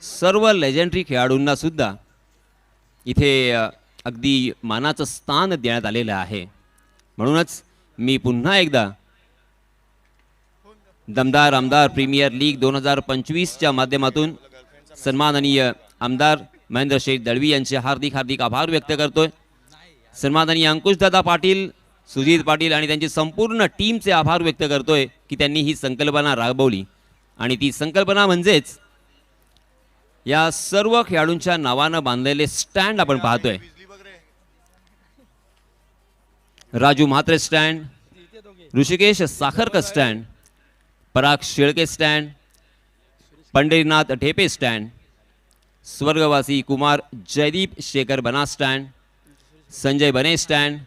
सर्व लेजेंडरी खेळाडूंना सुद्धा इथे अगदी मानाचं स्थान देण्यात आलेलं आहे। म्हणूनच मी पुन्हा एकदा दमदार आमदार प्रीमियर लीग 2025च्या माध्यमातून सन्माननीय आमदार महेंद्र शेठ दळवी यांचे हार्दिक हार्दिक आभार व्यक्त करतोय। सन्माननीय अंकुशदादा पाटील, सुजीत पाटील आणि त्यांची संपूर्ण टीमचे आभार व्यक्त करतोय की त्यांनी ही संकल्पना राबवली आणि ती संकल्पना म्हणजेच या सर्व खेळाडूंच्या नावाने बांधलेले स्टँड आपण पाहतोय। Raju Mhatre stand, Rishikesh Sakharkar stand, Parag Shelke stand, Pandharinath Dhepe stand, स्वर्गवासी Kumar Jaydeep Shekhar Bana stand, Sanjay Bane stand,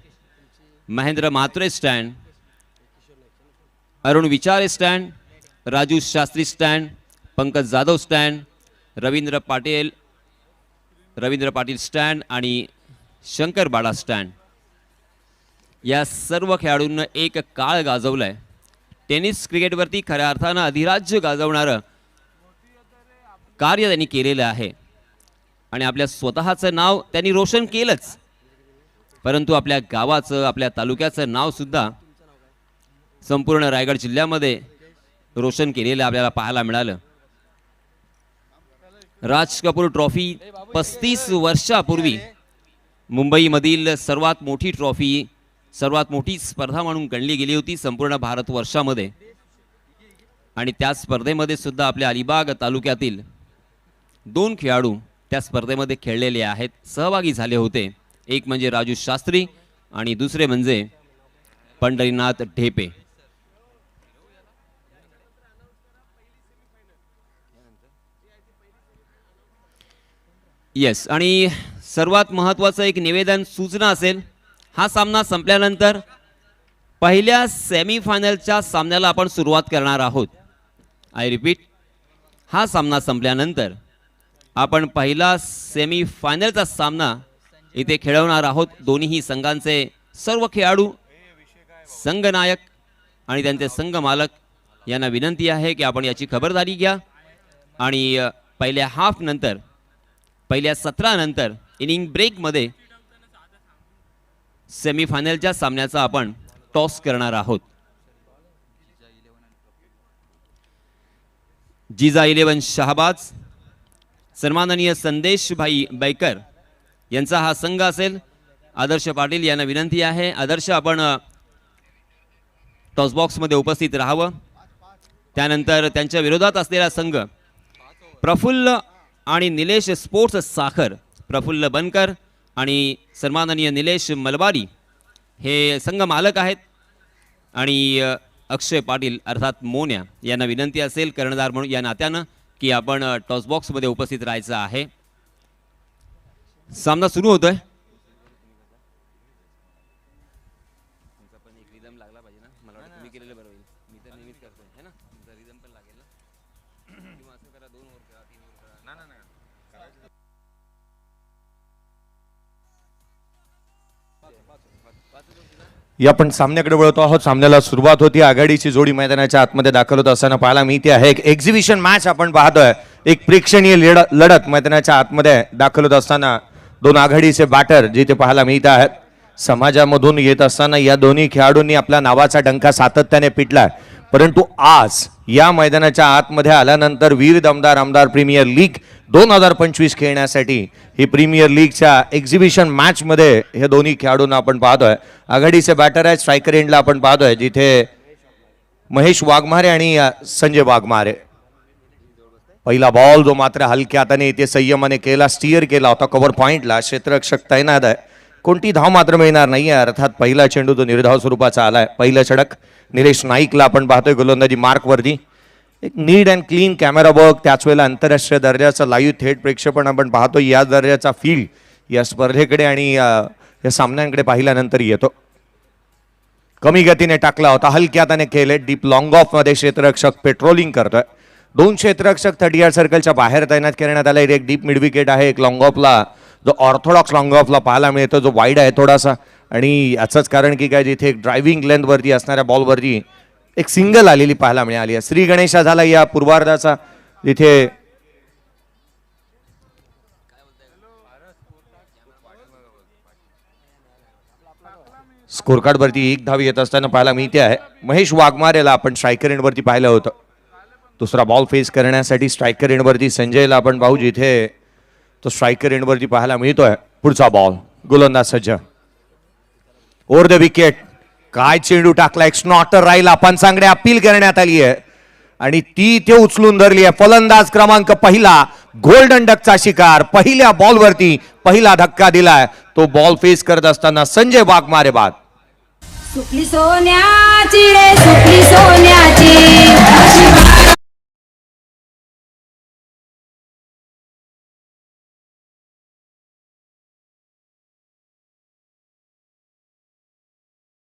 Mahendra Mhatre stand, Arun Vichare stand, Raju Shastri stand, Pankaj Jadhav stand, Ravindra Patil stand आणि शंकर बाळा स्टँड। या सर्व खेळाडूंना एक काळ गाजवलाय। टेनिस क्रिकेटवरती खऱ्या अर्थानं अधिराज्य गाजवणारं कार्य त्यांनी केलेलं आहे आणि आपल्या स्वतःचं नाव त्यांनी रोशन केलंच, परंतु आपल्या गावाचं, आपल्या तालुक्याचं नाव सुद्धा संपूर्ण रायगड जिल्ह्यामध्ये रोशन केलेलं आपल्याला पाहायला मिळालं। राज कपूर ट्रॉफी 35 वर्षापूर्वी मुंबईमधील सर्वात मोठी ट्रॉफी, सर्वात मोठी स्पर्धा म्हणून गणली गेली होती संपूर्ण भारतवर्षामध्ये आणि त्या स्पर्धेमध्ये सुद्धा आपल्या अलिबाग तालुक्यातील 2 खेळाडू त्या स्पर्धेमध्ये खेळलेले आहेत, सहभागी झाले होते। एक म्हणजे राजू शास्त्री आणि दुसरे म्हणजे पंढरीनाथ ढेपे। येस, आणि सर्वात महत्त्वाचं एक निवेदन सूचना असेल, हा सामना संपल्यानंतर पहिल्या सेमीफायनलच्या सामन्याला आपण सुरुवात करणार आहोत। आय रिपीट, हा सामना संपल्यानंतर आपण पहिला सेमीफायनलचा सामना इथे खेळवणार आहोत। दोन्ही संघांचे सर्व खेळाडू, संघनायक आणि त्यांचे संघ मालक यांना विनंती आहे की आपण याची खबरदारी घ्या आणि पहिल्या हाफ नंतर, पहिल्या सत्रानंतर इनिंग ब्रेकमध्ये सेमीफायनलच्या सामन्याचा आपण टॉस करणार आहोत। जिजा 11 शहाबाज, सन्माननीय संदेश भाई बैकर यांचा हा संघ असेल। आदर्श पाटील यांना विनंती आहे, आदर्श आपण टॉस बॉक्समध्ये उपस्थित राहावं। त्यानंतर त्यांच्या विरोधात असलेला संघ प्रफुल्ल आणि निलेश स्पोर्ट्स साखर, प्रफुल्ल बनकर आणि सन्माननीय निलेश मलबारी हे संघ मालक आहेत आणि अक्षय पाटील अर्थात मोन्या यांना विनंती असेल कर्णधार म्हणून या नात्यानं की आपण टॉस बॉक्समध्ये उपस्थित राहायचं आहे। सामना सुरू होतोय। या आपण सामन्याकडे वळतो आहोत। सामन्याला सुरुवात होती, आघाडीची जोडी मैदानाच्या आतमध्ये दाखल होत असताना पाहायला मिळते आहे। एक एक्झिबिशन मॅच आपण पाहतोय, एक प्रेक्षणीय लढत मैदानाच्या आतमध्ये दाखल होत असताना 2 आघाडीचे बॅटर जिथे पाहायला मिळत आहेत। समाजामधून येत असताना या दोन्ही खेळाडूंनी आपल्या नावाचा डंका सातत्याने पिटलाय, परंतु आज या मैदानाच्या आतमध्ये आल्यानंतर वीर दमदार आमदार प्रीमियर लीग 2025 खेळण्यासाठी ही प्रीमियर लीगच्या एक्झिबिशन मॅच मध्ये हे दोन्ही खेळाडूंना आपण पाहतोय। आघाडीचे बॅटर आहेत, स्ट्रायकर एंडला आपण पाहतोय जिथे महेश वाघमारे आणि संजय वाघमारे। पहिला बॉल जो मात्र हलक्या हाताने इथे संयमाने केला, स्टीअर केला होता कव्हर पॉइंटला, क्षेत्ररक्षक तैनात आहे, कोणती धाव मात्र मिळणार नाहीये। अर्थात पहिला चेंडू जो निर्धाव स्वरूपाचा आलाय, पहिलं षटक निलेश नाईकला आपण पाहतोय गोलंदाजी मार्क वरती। एक नीट अँड क्लीन कॅमेरा वर्क, त्याच वेळेला आंतरराष्ट्रीय दर्जाचा लाईव्ह थेट प्रेक्षेपण आपण पाहतोय। या दर्जाचा फील या स्पर्धेकडे आणि या सामन्यांकडे पाहिल्यानंतर येतो। कमी गतीने टाकला होता, हलक्या हाताने केले, डीप लॉंग ऑफ मध्ये क्षेत्ररक्षक पेट्रोलिंग करतोय। 2 क्षेत्ररक्षक 30 यार्ड सर्कलच्या बाहेर तैनात करण्यात आला। एक डीप मिड विकेट आहे, एक लॉंग ऑफला जो ऑर्थोडॉक्स लॉंग ऑफला पाहायला मिळतो, जो वाईड आहे थोडासा, आणि याचंच कारण की काय जिथे एक ड्रायव्हिंग लेंथ वरती असणाऱ्या बॉलवरती एक सिंगल आलेली पाहायला मिळाली आहे। श्री गणेशा झाला या पूर्वार्धाचा, जिथे स्कोर कार्ड वरती 1 धाव येत असताना पाहायला मिळते आहे. महेश वाघमारेला आपण स्ट्रायकर एंडवरती पाहिलं होतं. दुसरा बॉल फेस करण्यासाठी स्ट्रायकर एंडवरती संजयला आपण पाहू, जिथे तो स्ट्रायकर एंडवरती पाहायला मिळतोय. पुढचा बॉल, गोलंदाज सज्ज ओव्हर द विकेट. काय चेंडू टाकला, एक स्नॉटर राहिला, पंचांकडे अपील करण्यात आली आहे आणि ती ते उचलून धरली आहे. फलंदाज क्रमांक पहिला गोल्डन डकचा शिकार. पहिल्या बॉलवरती पहिला धक्का दिलाय. तो बॉल फेस करत असताना संजय वाघमारे बाद. सुकली सोन्याची रे सुकली सोन्याची.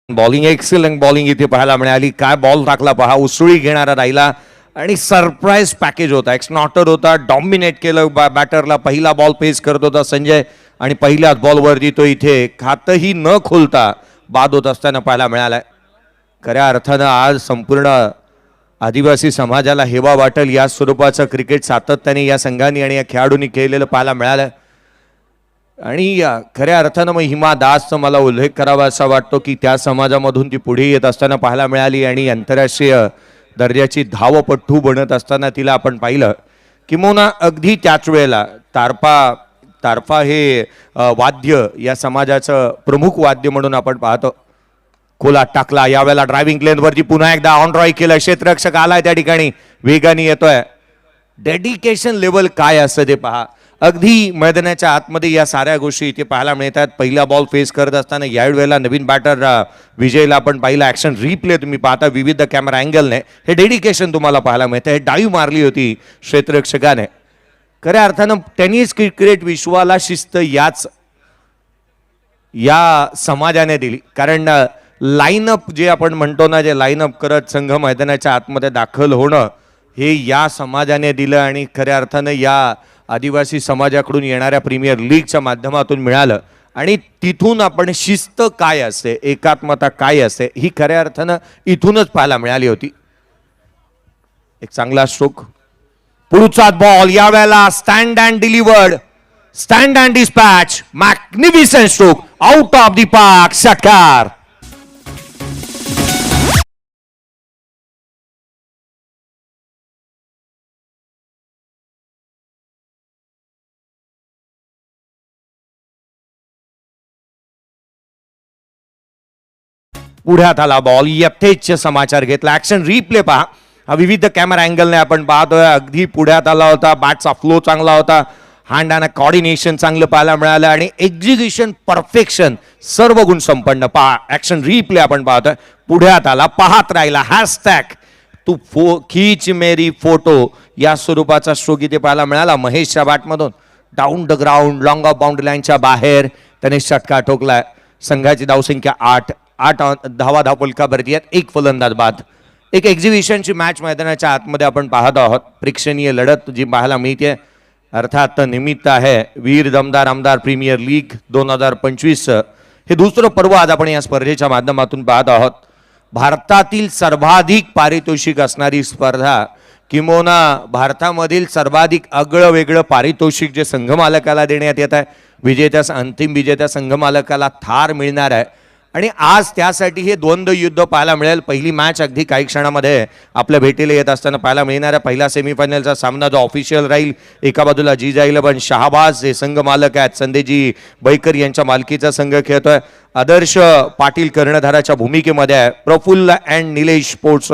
बॉलिंग, एक्सेलंट बॉलिंग इथे पाहायला मिळाली. काय बॉल टाकला पहा, उसळी घेणारा राहिला आणि सरप्राईज पॅकेज होता. एक स्नॉटर होता, डॉमिनेट केलं बॅटरला. पहिला बॉल फेस करत होता संजय आणि पहिल्याच बॉलवरती तो इथे खातही न खोलता बाद होत असताना पाहायला मिळालाय. खऱ्या अर्थानं आज संपूर्ण आदिवासी समाजाला हेवा वाटेल या स्वरूपाचं क्रिकेट सातत्याने या संघांनी आणि या खेळाडूंनी केलेलं पाहायला मिळालं. आणि खऱ्या अर्थानं मग हिमा दासचा मला उल्लेख करावा असा वाटतो की त्या समाजामधून ती पुढे येत असताना पाहायला मिळाली आणि आंतरराष्ट्रीय दर्जाची धावपट्टू बनत असताना तिला आपण पाहिलं. किंवा अगदी त्याच वेळेला तारपा हे वाद्य या समाजाचं प्रमुख वाद्य म्हणून आपण पाहतो. कोलाट टाकला, यावेळेला ड्रायव्हिंग लेनवरती पुन्हा एकदा ऑन ड्रॉय केलं. क्षेत्ररक्षक आलाय त्या ठिकाणी, वेगाने येतोय. डेडिकेशन लेवल काय असतं ते पहा. अगदी मैदानाच्या आतमध्ये या साऱ्या गोष्टी इथे पाहायला मिळतात. पहिला बॉल फेस करत असताना याही वेळेला नवीन बॅटर विजयला आपण पाहिलं. ॲक्शन रिप्ले तुम्ही पाहता विविध कॅमेरा अँगलने. हे डेडिकेशन तुम्हाला पाहायला मिळतं. हे डाईव्ह मारली होती क्षेत्ररक्षकाने. खऱ्या अर्थानं टेनिस क्रिकेट विश्वाला शिस्त या समाजाने दिली. कारण लाईनअप जे आपण म्हणतो ना, जे लाईनअप करत संघ मैदानाच्या आतमध्ये दाखल होणं, हे या समाजाने दिलं आणि खऱ्या अर्थानं या आदिवासी समाजाकडून येणाऱ्या प्रीमियर लीगच्या माध्यमातून मिळालं. आणि तिथून आपण शिस्त काय असते, एकात्मता काय असते, ही खऱ्या अर्थानं इथूनच पाहायला मिळाली होती. एक चांगला स्ट्रोक. पुढचा बॉल, यावेळेला stand and delivered, stand and dispatch, magnificent stroke, out of the park, षटकार. पुढ्यात आला बॉल, यथेच्छ समाचार घेतला. ऍक्शन रिप्ले पहा, हा विविध कॅमेरा अँगलने आपण पाहतोय. अगदी पुढ्यात आला होता, बॅटचा फ्लो चांगला होता, हँड अँड कॉर्डिनेशन चांगलं पाहायला मिळालं आणि एक्झिक्युशन परफेक्शन, सर्व गुण संपन्न. पहा ऍक्शन रिप्ले आपण पाहतोय. पुढ्यात आला, पाहत राहिला. हॅशटॅग तू खीच मेरी फोटो या स्वरूपाचा स्ट्रोक इथे पाहायला मिळाला महेशच्या बॅटमधून. Down the ground, long off boundary लाईनच्या बाहेर त्याने षटकार ठोकलाय. संघाची धावसंख्या 8 धावा धावफलकावरती आहेत. एक फलंदाज बाद. एक एक्झिबिशनची मॅच मैदानाच्या आतमध्ये आपण पाहत आहोत. प्रेक्षणीय लढत जी पाहायला मिळते. अर्थात निमित्त आहे वीर दमदार आमदार प्रीमियर लीग 2025. हे दुसरं पर्व आज आपण या स्पर्धेच्या माध्यमातून पाहत आहोत. भारतातील सर्वाधिक पारितोषिक असणारी स्पर्धा, किंबहुना भारतामधील सर्वाधिक आगळं वेगळं पारितोषिक जे संघमालकाला देण्यात येत आहे. अंतिम विजेत्या संघमालकाला थार मिळणार आहे आणि आज त्यासाठी हे द्वंद्व युद्ध पाहायला मिळेल. पहिली मॅच अगदी काही क्षणामध्ये आपल्या भेटीला येत असताना पाहायला मिळणार आहे. पहिला सेमीफायनलचा सामना जो ऑफिशियल राहील, एका बाजूला जिजा11 शहाबाज हे संघ मालक आहेत, संदेजी बैकर यांच्या मालकीचा संघ खेळतोय. आदर्श पाटील कर्णधाराच्या भूमिकेमध्ये आहे. प्रफुल्ल अँड निलेश स्पोर्ट्स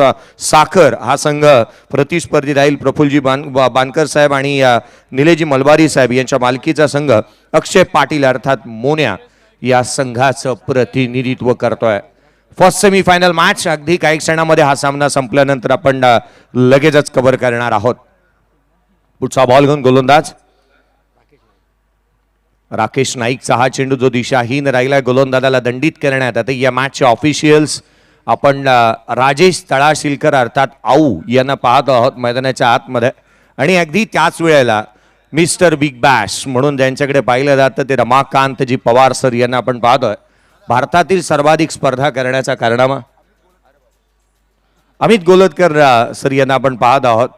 साखर हा संघ प्रतिस्पर्धी राहील. प्रफुल्लजी बानकर साहेब आणि निलेजी मलबारी साहेब यांच्या मालकीचा संघ अक्षय पाटील अर्थात मोन्या या संघाचं प्रतिनिधित्व करतोय. फर्स्ट सेमीफायनल मॅच अगदी काही क्षणामध्ये हा सामना संपल्यानंतर आपण लगेचच कव्हर करणार आहोत. पुढचा बॉल घेऊन गोलंदाज राकेश नाईकचा हा चेंडू जो दिशाहीन राहिला, गोलंदाजाला दंडित करण्यात आता. या मॅचचे ऑफिशियल्स आपण राजेश तळाशिलकर अर्थात आऊ यांना पाहत आहोत मैदानाच्या आतमध्ये. आणि अगदी त्याच वेळेला मिस्टर बिग बॅश म्हणून ज्यांच्याकडे पाहिलं जातं ते रमाकांतजी पवार सर यांना आपण पाहतोय. भारतातील सर्वाधिक स्पर्धा करण्याचा कारनामा अमित गोलतकर सर यांना आपण पाहत आहोत.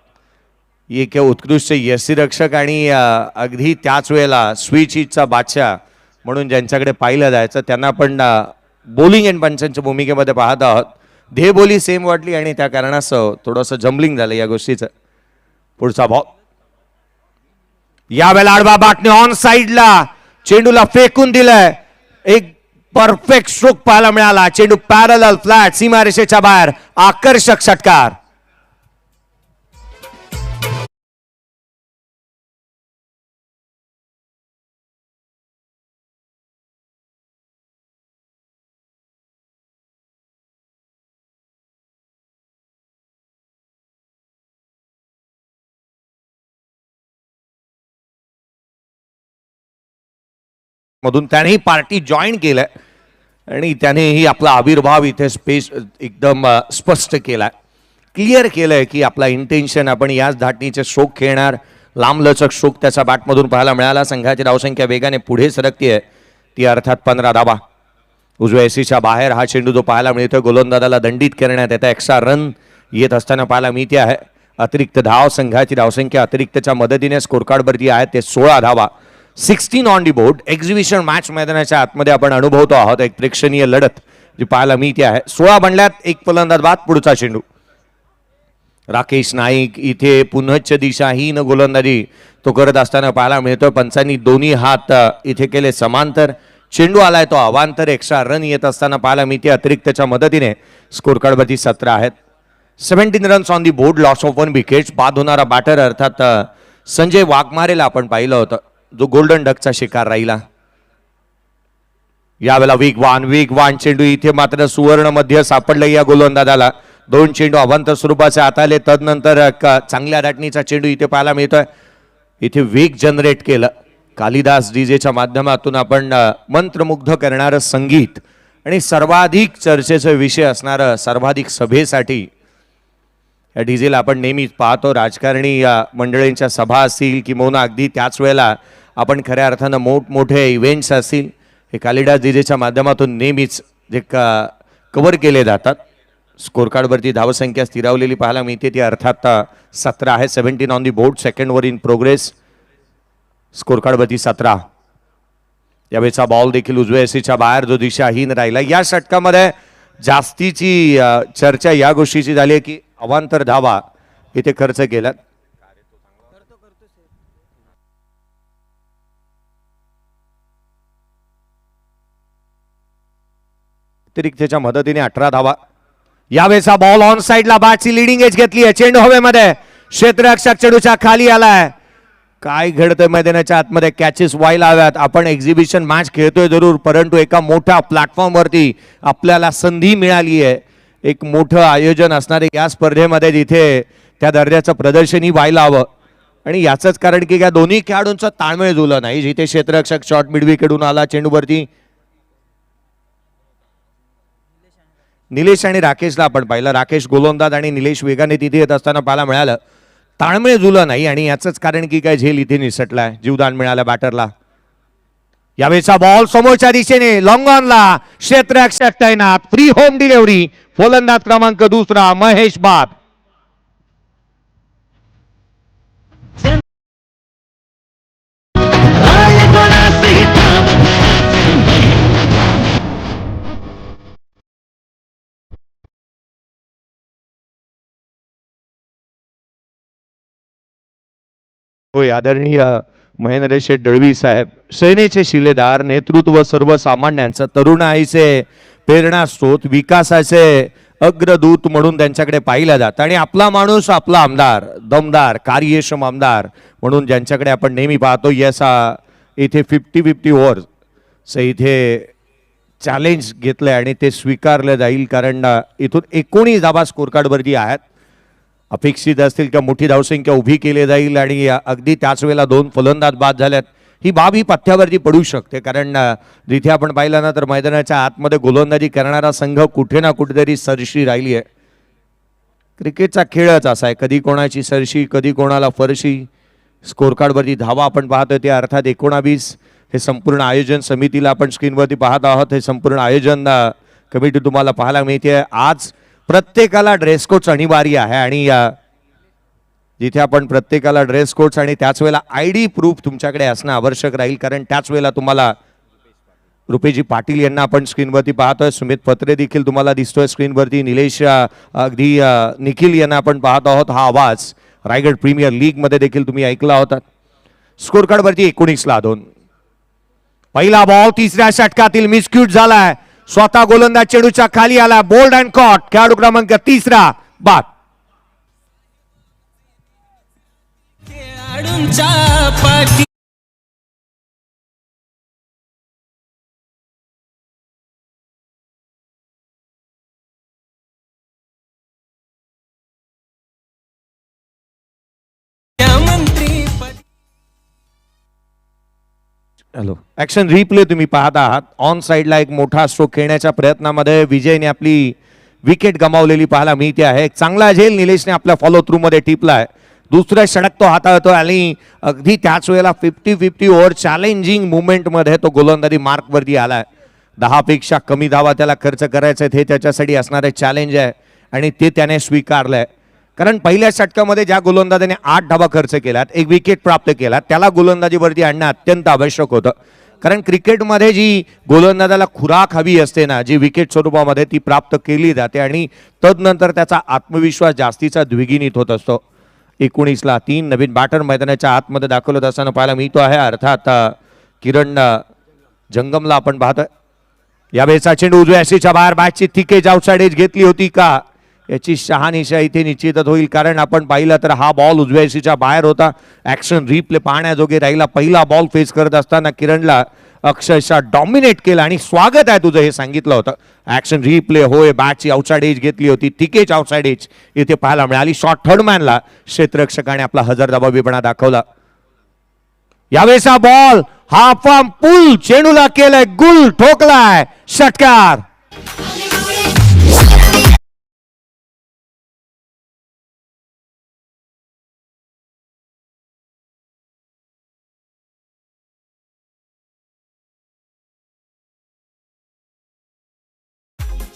एक उत्कृष्ट यष्टीरक्षक आणि अगदी त्याच वेळेला स्विच हिटचा बादशाह म्हणून ज्यांच्याकडे पाहिलं जायचं त्यांना पण बॉलिंग अँड पंचांच्या भूमिकेमध्ये पाहत आहोत. देहबोली सेम वाटली आणि त्या कारणास्तव थोडंसं जम्बलिंग झालं या गोष्टीचं. पुढचा बॉल यावेळेला आडवा बाटने ऑन साइडला चेंडूला फेकून दिलाय. एक परफेक्ट स्ट्रोक पाहायला मिळाला. चेंडू पॅरलल फ्लॅट सीमारेषेच्या बाहेर. आकर्षक षटकार. मधून त्यानेही पार्टी जॉईन केलंय आणि त्यानेही आपला आविर्भाव इथे स्पेस एकदम स्पष्ट केलाय. क्लिअर केलंय की आपला इंटेन्शन आपण याच धाटणीचे स्ट्रोक खेळणार. लांबलचक स्ट्रोक त्याच्या बॅटमधून पाहायला मिळाला. संघाची धावसंख्या वेगाने पुढे सरकतीये. ती अर्थात 15 धावा. उजव्या एसीच्या बाहेर हा चेंडू जो पाहायला मिळतोय गोलंदाजाला दंडित करण्यात येतं. एक्स्ट्रा रन येत असताना पाहायला मिळते आहे. अतिरिक्त धाव संघाची धावसंख्या अतिरिक्तच्या मदतीने स्कोर कार्डवरती आहे ते 16 धावा. 16 on the board. Exhibition match मैदानाच्या आतमध्ये आपण अनुभवतो आहोत एक प्रेक्षणीय लढत जी पाहायला मिळते आहे. 16 बनल्यात. एक फलंदाज बाद. पुढचा चेंडू राकेश नाईक इथे पुनश्च दिशाहीन गोलंदाजी तो करत असताना पाहायला मिळतोय. पंचांनी दोन्ही हात इथे केले समांतर. चेंडू आलाय तो अवांतर. एक्स्ट्रा रन येत असताना पाहायला मिळते अतिरिक्तच्या मदतीने. स्कोर कार्डवरती 17 आहेत. 17 runs on the board. Loss of 1 wickets. बाद होणारा बॅटर अर्थात संजय वाघमारेला आपण पाहिलं होतं जो गोल्डन डकचा शिकार राहिला. यावेळेला वेगवान चेंडू इथे मात्र सुवर्ण मध्य सापडलं या गोलंदाजाला. 2 चेंडू अवांतर स्वरूपाचे हात आले. तदनंतर चांगल्या धाटणीचा चेंडू इथे पाहायला मिळतोय. इथे वेग जनरेट केलं. कालिदास डीजेच्या माध्यमातून आपण मंत्रमुग्ध करणारं संगीत आणि सर्वाधिक चर्चेचा विषय असणारं सर्वाधिक सभेसाठी या डीजेला आपण नेहमीच पाहतो. राजकारणी मंडळींच्या सभा असतील किंवा अगदी त्याच वेळेला आपण खऱ्या अर्थानं मोठमोठे इव्हेंट्स असतील हे कालिदास डीजेच्या माध्यमातून नेहमीच जे कव्हर केले जातात. स्कोर कार्डवरती धावसंख्या स्थिरावलेली पाहायला मिळते. ती अर्थात 17 आहे. 17 on the board. Second over in progress. Score कार्डवरती 17. यावेळेचा बॉल देखील उजव्या एसीच्या बाहेर जो दिशाहीन राहिला. या षटकामध्ये जास्तीची चर्चा या गोष्टीची झाली आहे की अवांतर धावा इथे खर्च केल्यात. अतिरिक्तच्या मदतीने 18 धावा. यावेळेचा बॉल ऑन साइडला. बॅटची लिडिंग एज घेतली आहे. चेंडू हवेमध्ये. क्षेत्ररक्षक चेंडूच्या खाली आलाय. काय घडतंय मैदानाच्या आतमध्ये. कॅचेस व्हायला हव्यात. आपण एक्झिबिशन मॅच खेळतोय जरूर परंतु एका मोठ्या प्लॅटफॉर्मवरती आपल्याला संधी मिळाली आहे. एक मोठं आयोजन असणारे या स्पर्धेमध्ये जिथे त्या दर्जाचं प्रदर्शनही व्हायला हवं आणि याचंच कारण की या दोन्ही खेळाडूंचा ताळमेळ जुळला नाही. जिथे क्षेत्ररक्षक शॉर्ट मिडविकेटून आला चेंडूवरती निलेश आणि राकेशला आपण पाहिलं. राकेश गोलंदाज आणि निलेश वेगाने तिथे येत असताना पाहायला मिळालं. ताळमेळ जुळला नाही आणि याचंच कारण की काय झेल इथे निसटलाय. जीवदान मिळालं बॅटरला. यावेळेचा बॉल समोरच्या दिशेने लॉंग ऑनला. क्षेत्ररक्षक तैनात. Free home delivery. फलंदाज क्रमांक 2 महेश बाद. होय आदरणीय महेंद्र शेठ दळवी साहेब सेनेचे शिलेदार. नेतृत्व सर्वसामान्यांचं तरुणाईचे प्रेरणा स्रोत विकासाचे अग्रदूत म्हणून त्यांच्याकडे पाहिलं जातं आणि आपला माणूस आपला आमदार दमदार कार्यक्षम आमदार म्हणून ज्यांच्याकडे आपण नेहमी पाहतो. यसा इथे 50-50 ओव्हर्स इथे चॅलेंज घेतलंय आणि ते स्वीकारलं जाईल कारण इथून 19 धावा स्कोर कार्डवरती आहेत. अपेक्षित असतील किंवा मोठी धावसंख्या उभी केली जाईल आणि अगदी त्याच वेळेला 2 फलंदाज बाद झाल्यात. ही बाब ही पथ्यावरती पडू शकते कारण जिथे आपण पाहिलं ना तर मैदानाच्या आतमध्ये गोलंदाजी करणारा संघ कुठे ना कुठेतरी सरशी राहिली आहे. क्रिकेटचा खेळच असा आहे. कधी कोणाची सरशी कधी कोणाला फरशी. स्कोर कार्डवरती धावा आपण पाहतोय ते अर्थात 19. हे संपूर्ण आयोजन समितीला आपण स्क्रीनवरती पाहत आहोत. हे संपूर्ण आयोजन कमिटी तुम्हाला पाहायला मिळते. आज प्रत्येकाला ड्रेस कोड्स अनिवार्य आहे आणि जिथे आपण प्रत्येकाला ड्रेस कोड्स आणि त्याच वेळेला ID प्रूफ तुमच्याकडे असणं आवश्यक राहील कारण त्याच वेळेला तुम्हाला रुपेजी पाटील यांना आपण स्क्रीनवरती पाहतोय. सुमित पत्रे देखील तुम्हाला दिसतोय स्क्रीनवरती. निलेश अगदी निखिल यांना आपण पाहत आहोत. हा आवाज रायगड प्रीमियर लीग मध्ये देखील तुम्ही ऐकला होता. स्कोर कार्ड वरती 19-2. पहिला बॉल तिसऱ्या षटकातील मिसक्यूट झालाय. स्वतः गोलंदाज चेंडूच्या खाली आला. Bowled and caught. खेळाडू क्रमांक 3 बाद. हॅलो, ऍक्शन रिप्ले तुम्ही पाहत आहात. ऑन साइडला एक मोठा स्ट्रोक खेळण्याच्या प्रयत्नामध्ये विजयने आपली विकेट गमावलेली पाहायला मिळते आहे. एक चांगला झेल निलेशने आपल्या फॉलो थ्रू मध्ये टिपलाय. दुसऱ्या षटक तो हाताळतो आणि अगदी त्याच वेळेला 50-50 ओव्हर चॅलेंजिंग मुवमेंट मध्ये तो गोलंदाजी मार्क वरती आलाय. 10 पेक्षा कमी धावा त्याला खर्च करायचे हे त्याच्यासाठी असणारे चॅलेंज आहे आणि ते त्याने स्वीकारलंय. कारण पहिल्या षटकामध्ये ज्या गोलंदाजाने 8 धावा खर्च केल्यात, एक विकेट प्राप्त केला, त्याला गोलंदाजीवरती आणणं अत्यंत आवश्यक होतं. कारण क्रिकेटमध्ये जी गोलंदाजाला खुराक हवी असते ना, जी विकेट स्वरूपामध्ये ती प्राप्त केली जाते आणि तदनंतर त्याचा आत्मविश्वास जास्तीचा द्विगुणित होत असतो. 19-3 नवीन बॅटर मैदानाच्या आतमध्ये दाखवत असताना पाहायला मिळतो आहे. अर्थात किरण जंगमला आपण पाहतोय. यावेळेचा चेंडू उजव्या एसीच्या बाहेर. बॅटची थिकेज आउटसाइड एज घेतली होती का याची शहानिशा इथे निश्चितच होईल. कारण आपण पाहिलं तर हा बॉल उजव्या एसीच्या बाहेर होता. ऍक्शन रिप्ले पाहण्याजोगे राहिला. पहिला बॉल फेस करत असताना किरणला अक्षरशः डॉमिनेट केला आणि स्वागत आहे तुझं हे सांगितलं होतं. ऍक्शन रिप्ले होय, बॅटची आउटसाइड एज घेतली होती, थिकेज आउटसाइड एज इथे पाहायला मिळाली. शॉर्ट थर्डमॅनला क्षेत्ररक्षकाने आपला हजरजबाबीपणा दाखवला. यावेळेचा बॉल हाफ आर्म पुल चेंडूला केलंय गुल, ठोकलाय, षटकार.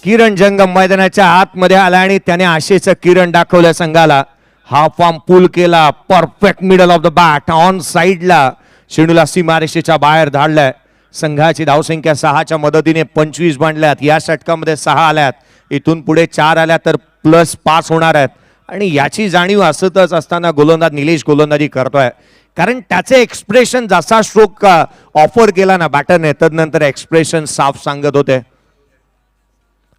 किरण जंगम मैदानाच्या आतमध्ये आला आणि त्याने आशेचं किरण दाखवलं संघाला. हाफ आर्म पुल केला, perfect middle of the bat, on साइडला चेंडूला सीमारेषेच्या बाहेर धाडलाय. संघाची धावसंख्या 6च्या मदतीने 25 बांधल्यात. या षटकामध्ये 6 आल्यात, इथून पुढे 4 आल्या तर +5 होणार आहेत. आणि याची जाणीव असतच असताना गोलंदाज निलेश गोलंदाजी करतोय. कारण त्याचे एक्सप्रेशन जसा स्ट्रोक ऑफर केला ना बॅटरने, तदनंतर एक्सप्रेशन साफ सांगत होते.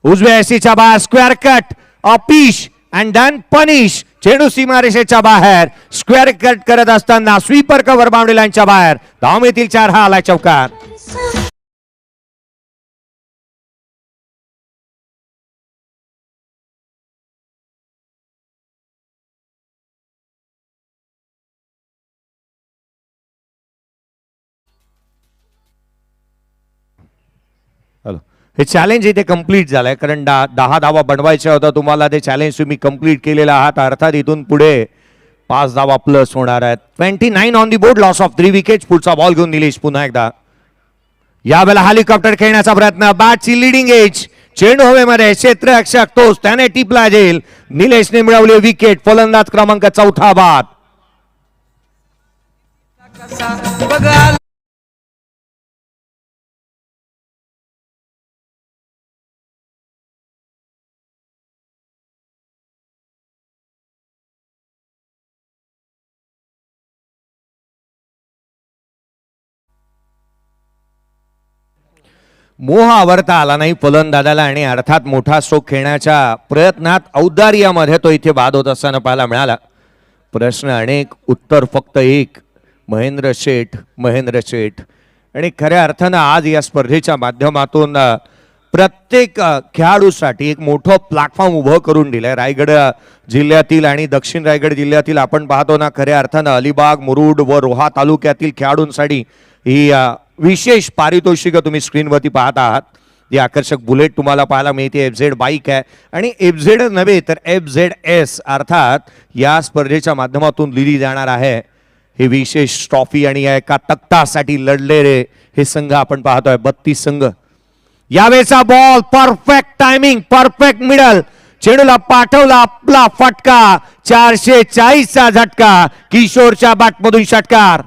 उजव्या एसीच्या बाहेर स्क्वेअर कट, अपीश अँड देन पनिश. चेंडू सीमारेषेच्या बाहेर स्क्वेअर कट करत असताना स्वीपर कव्हर बाउंड्री लाईनच्या बाहेर. धावमेतील 4 हा आलाय चौकार. हॅलो, हे चॅलेंज इथे कंप्लीट झालंय. कारण 10 धावा बनवायच्या होता तुम्हाला. ते चॅलेंज तुम्ही कंप्लीट केलेलं आहात. अर्थात इथून पुढे 5 धावा प्लस होणार आहेत. 29 on the board, loss of 3 wicket. पुढचा बॉल घेऊन निलेश पुन्हा एकदा. यावेळेला हेलिकॉप्टर खेळण्याचा प्रयत्न, बॅटची लिडिंग एज, चेंडू हवेमध्ये, क्षेत्ररक्षक तोच, त्याने टिपला जेल. निलेशने मिळवली विकेट. फलंदाज क्रमांक 4 बाद. मोह आवरता आला नाही फलंदाजाला आणि अर्थात मोठा स्ट्रोक खेळण्याच्या प्रयत्नात औदार्यामध्ये तो इथे बाद होत असताना पाहायला मिळाला. प्रश्न अनेक, उत्तर फक्त एक. महेंद्र शेठ. आणि खऱ्या अर्थानं आज या स्पर्धेच्या माध्यमातून प्रत्येक खेळाडूसाठी एक मोठं प्लॅटफॉर्म उभं करून दिलंय. रायगड जिल्ह्यातील आणि दक्षिण रायगड जिल्ह्यातील आपण पाहतो ना, खऱ्या अर्थानं अलिबाग, मुरुड व रोहा तालुक्यातील खेळाडूंसाठी ही विशेष पारितोषिक तुम्ही स्क्रीनवरती पाहत आहात. जी आकर्षक बुलेट तुम्हाला पाहायला मिळते. FZ बाईक आहे आणि FZ नव्हे तर FZS अर्थात या स्पर्धेच्या माध्यमातून लिहिली जाणार आहे हे विशेष ट्रॉफी. आणि या एका तख्तासाठी लढलेले हे संघ आपण पाहतोय, 32 संघ. यावेळेचा ball perfect timing, perfect middle, चेंडूला पाठवला, आपला फटका, 440चा झटका, किशोरच्या बॅटमधून षटकार.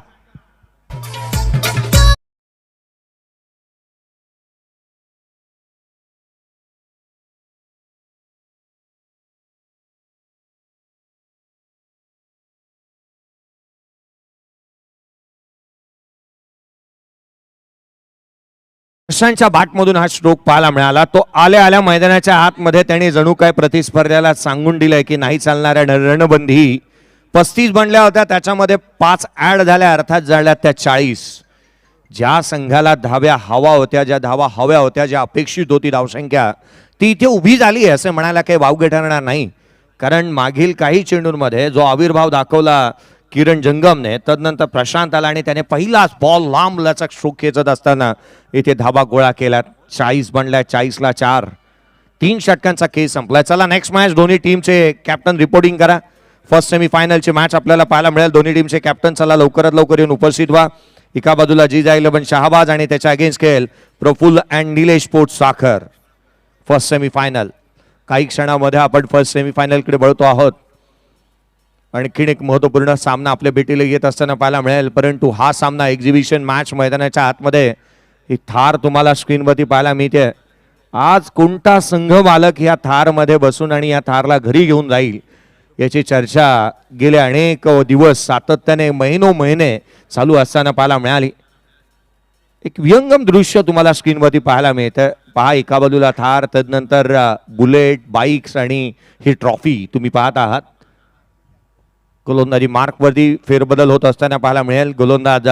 वर्षांच्या बाटमधून हा स्ट्रोक पाहायला मिळाला. तो आल्या आल्या मैदानाच्या आतमध्ये त्याने जणू काय प्रतिस्पर्ध्याला सांगून दिलंय की नाही चालणाऱ्या रणबंदी 35 बनल्या होत्या, त्याच्यामध्ये 5 ऍड झाल्या, अर्थात झाल्या त्या 40. ज्या संघाला धाव्या हवा होत्या, ज्या धावा हव्या होत्या, ज्या अपेक्षित होती धावसंख्या, ती इथे उभी झाली आहे असं म्हणायला काही वावगे ठरणार नाही. कारण मागील काही चेंडूंमध्ये जो आविर्भाव दाखवला किरण जंगमने, तदनंतर प्रशांत आला आणि त्याने पहिलाच बॉल लांब लचक स्ट्रोक खेचत असताना इथे धाबा गोळा केला. 40 बनल्या, 40ला 4. 3 षटकांचा खेळ संपला. चला नेक्स्ट मॅच दोन्ही टीमचे कॅप्टन रिपोर्टिंग करा. फर्स्ट सेमीफायनलची मॅच आपल्याला पाहायला मिळेल. दोन्ही टीमचे कॅप्टन चला लवकरात लवकर येऊन उपस्थित व्हा. एका बाजूला G11 शहाबाज आणि त्याच्या अगेन्स्ट खेळ प्रफुल्ल अँड निलेश स्पोर्ट्स साखर. फर्स्ट सेमीफायनल काही क्षणामध्ये आपण फर्स्ट सेमीफायनलकडे वळतो आहोत. आणखीन एक महत्वपूर्ण सामना आपल्या भेटीला येत असताना पाहायला मिळेल. परंतु हा सामना एक्झिबिशन मॅच मैदानाच्या आतमध्ये ही थार तुम्हाला स्क्रीनवरती पाहायला मिळते. आज कोणता संघ मालक या थारमध्ये बसून आणि या थारला घरी घेऊन जाईल याची चर्चा गेले अनेक दिवस सातत्याने महिने चालू असताना पाहायला मिळाली. एक विहंगम दृश्य तुम्हाला स्क्रीनवरती पाहायला मिळतं. पहा, एका बाजूला थार, तदनंतर बुलेट बाईक्स आणि ही ट्रॉफी तुम्ही पाहत आहात. गोलंदाजी मार्कवरती फेरबदल होत असताना पाहायला मिळेल. गोलंदाज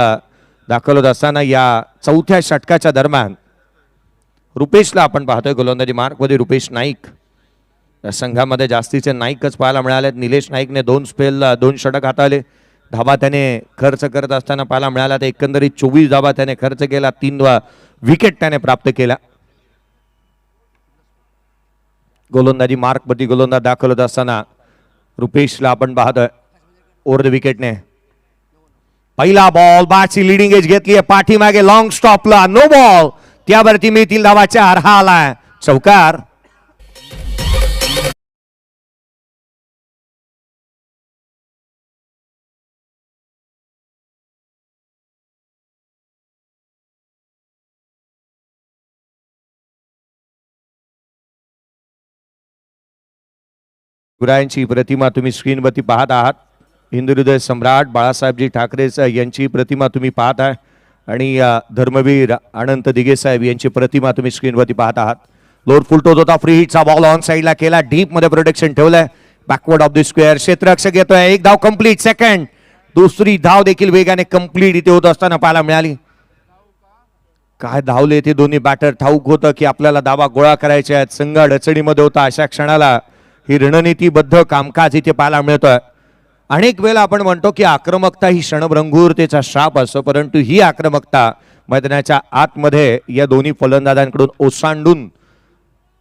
दाखल होत असताना या 4थ्या षटकाच्या दरम्यान रुपेशला आपण पाहतोय गोलंदाजी मार्कवरती. रुपेश नाईक या संघामध्ये जास्तीचे नाईकच पाहायला मिळाले. निलेश नाईकने 2 स्पेल 2 षटक हाताळले. धाबा त्याने खर्च करत असताना पाहायला मिळाला. तर एकंदरीत 24 धाबा त्याने खर्च केला. 3 विकेट त्याने प्राप्त केला. गोलंदाजी मार्कवरती गोलंदाज दाखल होत असताना रुपेशला आपण पाहतोय ओव्हर द विकेटने. पहिला बॉल, बॅटची लिडिंग एज घेतली आहे पाठीमागे लॉंग स्टॉपला, नो बॉल. त्यावरती मिळतील धावा 4. हा आलाय चौकार. गुरायांची प्रतिमा तुम्ही स्क्रीनवरती पाहत आहात. हिंदू हृदय सम्राट बाळासाहेबजी ठाकरे यांची प्रतिमा तुम्ही पाहत आहे आणि धर्मवीर अनंत दिघे साहेब यांची प्रतिमा तुम्ही स्क्रीनवरती पाहत आहात. लोड फुलटोत होता. फ्री हिटचा बॉल ऑन साईडला केला. डीप मध्ये प्रोटेक्शन ठेवलंय. बॅकवर्ड ऑफ द स्क्वेअर क्षेत्ररक्षक येतोय. एक धाव कंप्लीट. सेकंड दुसरी धाव देखील वेगाने कंप्लीट इथे होत असताना पाहायला मिळाली. काय धावले ते दोन्ही बॅटर. ठाऊक होतं की आपल्याला धावा गोळा करायचे आहेत. संघ अडचणीमध्ये होता. अशा क्षणाला ही रणनीतीबद्ध कामकाज इथे पाहायला मिळतोय. अनेक वेळा आपण म्हणतो की आक्रमकता ही क्षणभंगुरतेचा श्राप असतो, परंतु ही आक्रमकता मैदानाच्या आतमध्ये या दोन्ही फलंदाजांकडून ओसांडून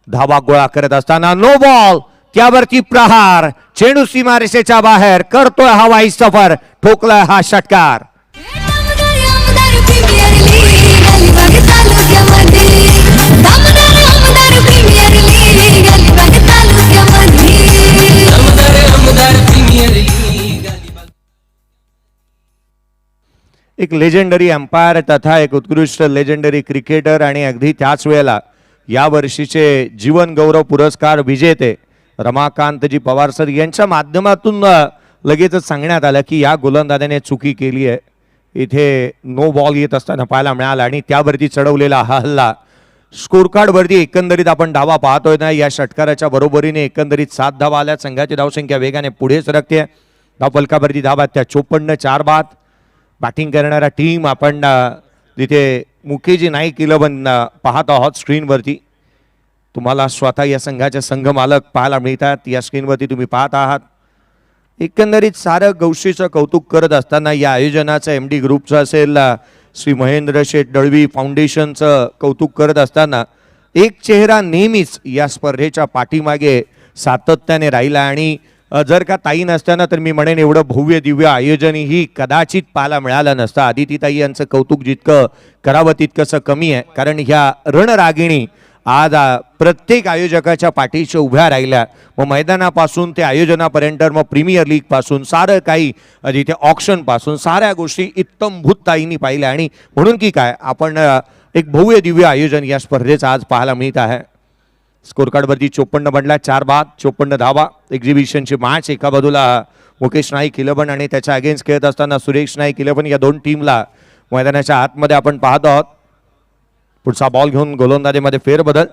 धावा गोळा करत असताना नो बॉल. त्यावरती प्रहार. चेंडू सीमारेषेच्या बाहेर करतोय हवाई सफर. ठोकलाय हा षटकार. एक लेजेंडरी अंपायर तथा एक उत्कृष्ट लेजेंडरी क्रिकेटर आणि अगदी त्याच वेळेला या वर्षीचे जीवन गौरव पुरस्कार विजेते रमाकांतजी पवार सर यांच्या माध्यमातून लगेचच सांगण्यात आलं की या गोलंदाजाने चुकी केली आहे. इथे नो बॉल येत असताना पाहायला मिळाला आणि त्यावरती चढवलेला हा हल्ला. स्कोर कार्डवरती एकंदरीत आपण धावा पाहतोय ना, या षटकाराच्या बरोबरीने एकंदरीत 7 धावा आल्या. संघाची धावसंख्या वेगाने पुढे सरकते. धावफलकावरती धावा त्या 54, 4 बाद. बॅटिंग करणारा टीम आपण तिथे मुकेजी नाईक 11 पाहत आहोत स्क्रीनवरती. तुम्हाला स्वतः या संघाचे संघ मालक पाहायला मिळतात. या स्क्रीनवरती तुम्ही पाहत आहात. एकंदरीत सारं गौशीचं कौतुक करत असताना या आयोजनाचं MD ग्रुपचं असेल, श्री महेंद्र शेठ दळवी फाउंडेशनचं कौतुक करत असताना एक चेहरा नेहमीच या स्पर्धेच्या पाठीमागे सातत्याने राहिला. आणि जर का ताई नसताना तर मी म्हणेन एवढं भव्य दिव्य आयोजनही कदाचित पाहायला मिळालं नसतं. आदितीताई यांचं कौतुक जितकं करावं तितकंसं कमी आहे, कारण ह्या रणरागिणी आज प्रत्येक आयोजकाच्या पाठीशी उभ्या राहिल्या. मग मैदानापासून ते आयोजनापर्यंत, मग प्रीमियर लीग पासून सारं काही, जिथे ऑक्शन पासून साऱ्या गोष्टी इत्तमभूत ताईंनी पाहिल्या. आणि म्हणून की काय आपण एक भव्य दिव्य आयोजन या स्पर्धेचं आज पाहायला मिळत आहे. स्कोर कार्डवरती 54 बनला, 4 बाद, 54 धावा. एक्झिबिशनची मॅच. एका बाजूला मुकेश नाईक 11 आणि त्याच्या अगेन्स्ट खेळत असताना सुरेश नाईक 11. या दोन टीमला मैदानाच्या आतमध्ये आपण पाहत आहोत. पुढचा बॉल घेऊन गोलंदाजीमध्ये फेरबदल.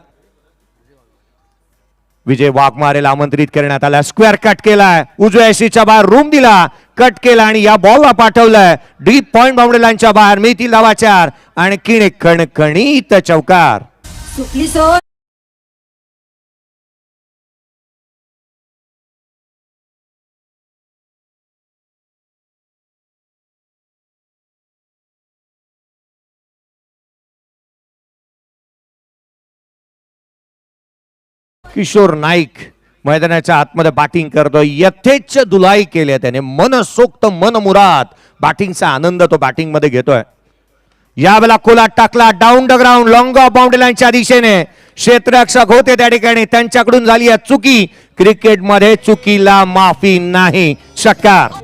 विजय वाघमारेला आमंत्रित करण्यात आला. स्क्वेअर कट केलाय, उजव्या एसीच्या बाहेर रूम दिला, कट केला आणि या बॉलला पाठवलंय डीप पॉइंट बाउंड्री लाईनच्या बाहेर. मिळतील धावा 4 आणि किणे कणकणीत चौकार. सुकली सो किशोर नाईक मैदानाच्या आतमध्ये बॅटिंग करतोय. यथेच्छ दुलाई केली त्याने, मनसोक्त मनमुराद बॅटिंगचा आनंद तो बॅटिंग मध्ये घेतोय. यावेळेला कोलाट टाकला down the ground, long off boundary लाईनच्या दिशेने. क्षेत्ररक्षक होते त्या ठिकाणी, त्यांच्याकडून झाली आहे चुकी. क्रिकेटमध्ये चुकीला माफी नाही. षटकार.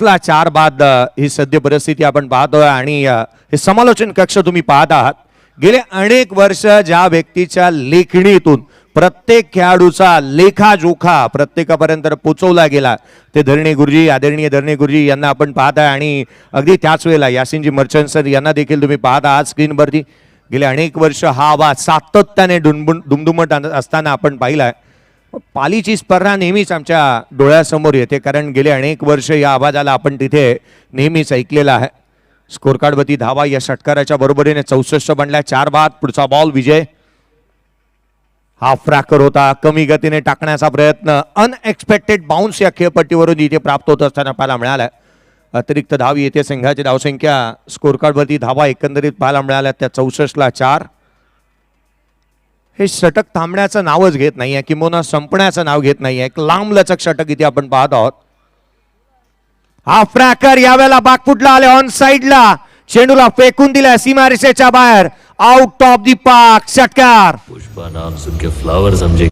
ला 4 बाद ही सद्य परिस्थिती आपण पाहतोय आणि हे समालोचन कक्ष तुम्ही पाहत आहात. गेले अनेक वर्ष ज्या व्यक्तीच्या लेखणीतून प्रत्येक खेळाडूचा लेखाजोखा प्रत्येकापर्यंत पोहोचवला गेला ते धरणे गुरुजी, आदरणीय धरणे गुरुजी यांना आपण पाहत आहे. आणि अगदी त्याच वेळेला यासिनजी मर्चंट सर यांना देखील तुम्ही पाहत आहात स्क्रीनवरती. गेले अनेक वर्ष हा आवाज सातत्याने दुमदुमत असताना आपण पाहिलाय. पालीची स्पर्धा नेहमीच आमच्या डोळ्यासमोर येते, कारण गेले अनेक वर्ष या आवाजाला आपण तिथे नेहमीच ऐकलेला आहे. स्कोर कार्डवरती धावा या षटकाराच्या बरोबरीने 64 बनल्या. 4 बाद. पुढचा बॉल विजय. हाफ फ्रॅकर होता, कमी गतीने टाकण्याचा प्रयत्न, अनएक्सपेक्टेड बाउन्स या खेळपट्टीवरून इथे प्राप्त होत असताना पाहायला मिळाला. अतिरिक्त धाव येते. संघाची धावसंख्या स्कोर कार्डवरती धावा एकंदरीत पाहायला मिळाल्या त्या 64 ला 4. हे षटक थांबण्याचं नावच घेत नाहीये, किंवा संपण्याचं नाव घेत नाहीये. एक लांब लचक षटक इथे आपण पाहत आहोत. हा फ्रॅकर यावेळेला बागफुटला आले, ऑन साइडला चेंडूला फेकून दिला सीमारेषेच्या बाहेर, आउट ऑफ दी पार्क. षटकार. पुष्पा नाम सुन के फ्लावर समझे.